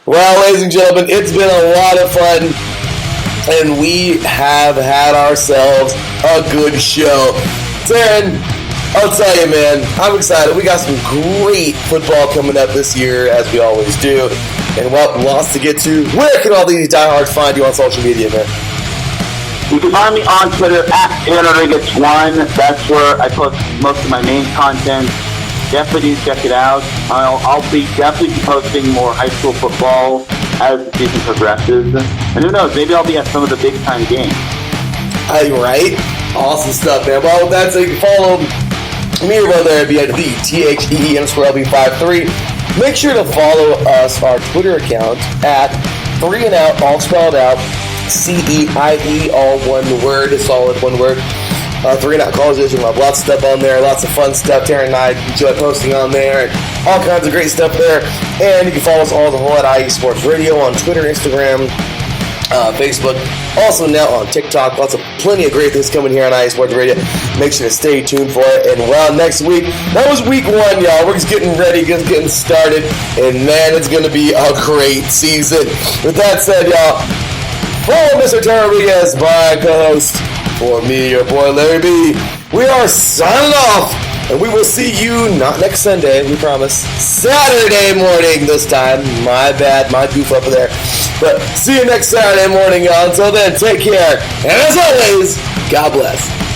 Well, ladies and gentlemen, it's been a lot of fun, and we have had ourselves a good show. Taryn, I'll tell you, man, I'm excited. We got some great football coming up this year, as we always do. And, well, lots to get to. Where can all these diehards find you on social media, man? You can find me on Twitter at AaronRodriguez1. That's where I post most of my main content. Definitely do check it out. I'll be definitely posting more high school football as the season progresses. And who knows, maybe I'll be at some of the big-time games. Right? Awesome stuff, man. Well, with that, so you can follow me over there at the THEE_LB53. Make sure to follow us, our Twitter account, at 3and Out, all spelled out. CEIE, all one word, solid one word. 3and Out College Edition. We'll have lots of stuff on there, lots of fun stuff. Taryn and I enjoy posting on there, and all kinds of great stuff there. And you can follow us all the whole at IE Sports Radio on Twitter, Instagram, Facebook, also now on TikTok. Plenty of great things coming here on IE Sports Radio. Make sure to stay tuned for it. And well, next week, that was week 1, y'all. We're just getting ready, just getting started, and man, it's going to be a great season. With that said, y'all, for Mr. Rodriguez, my co-host, for me, your boy Larry B, we are signing off. And we will see you not next Sunday, we promise. Saturday morning this time. My bad, my goof up there. But see you next Saturday morning, y'all. Until then, take care. And as always, God bless.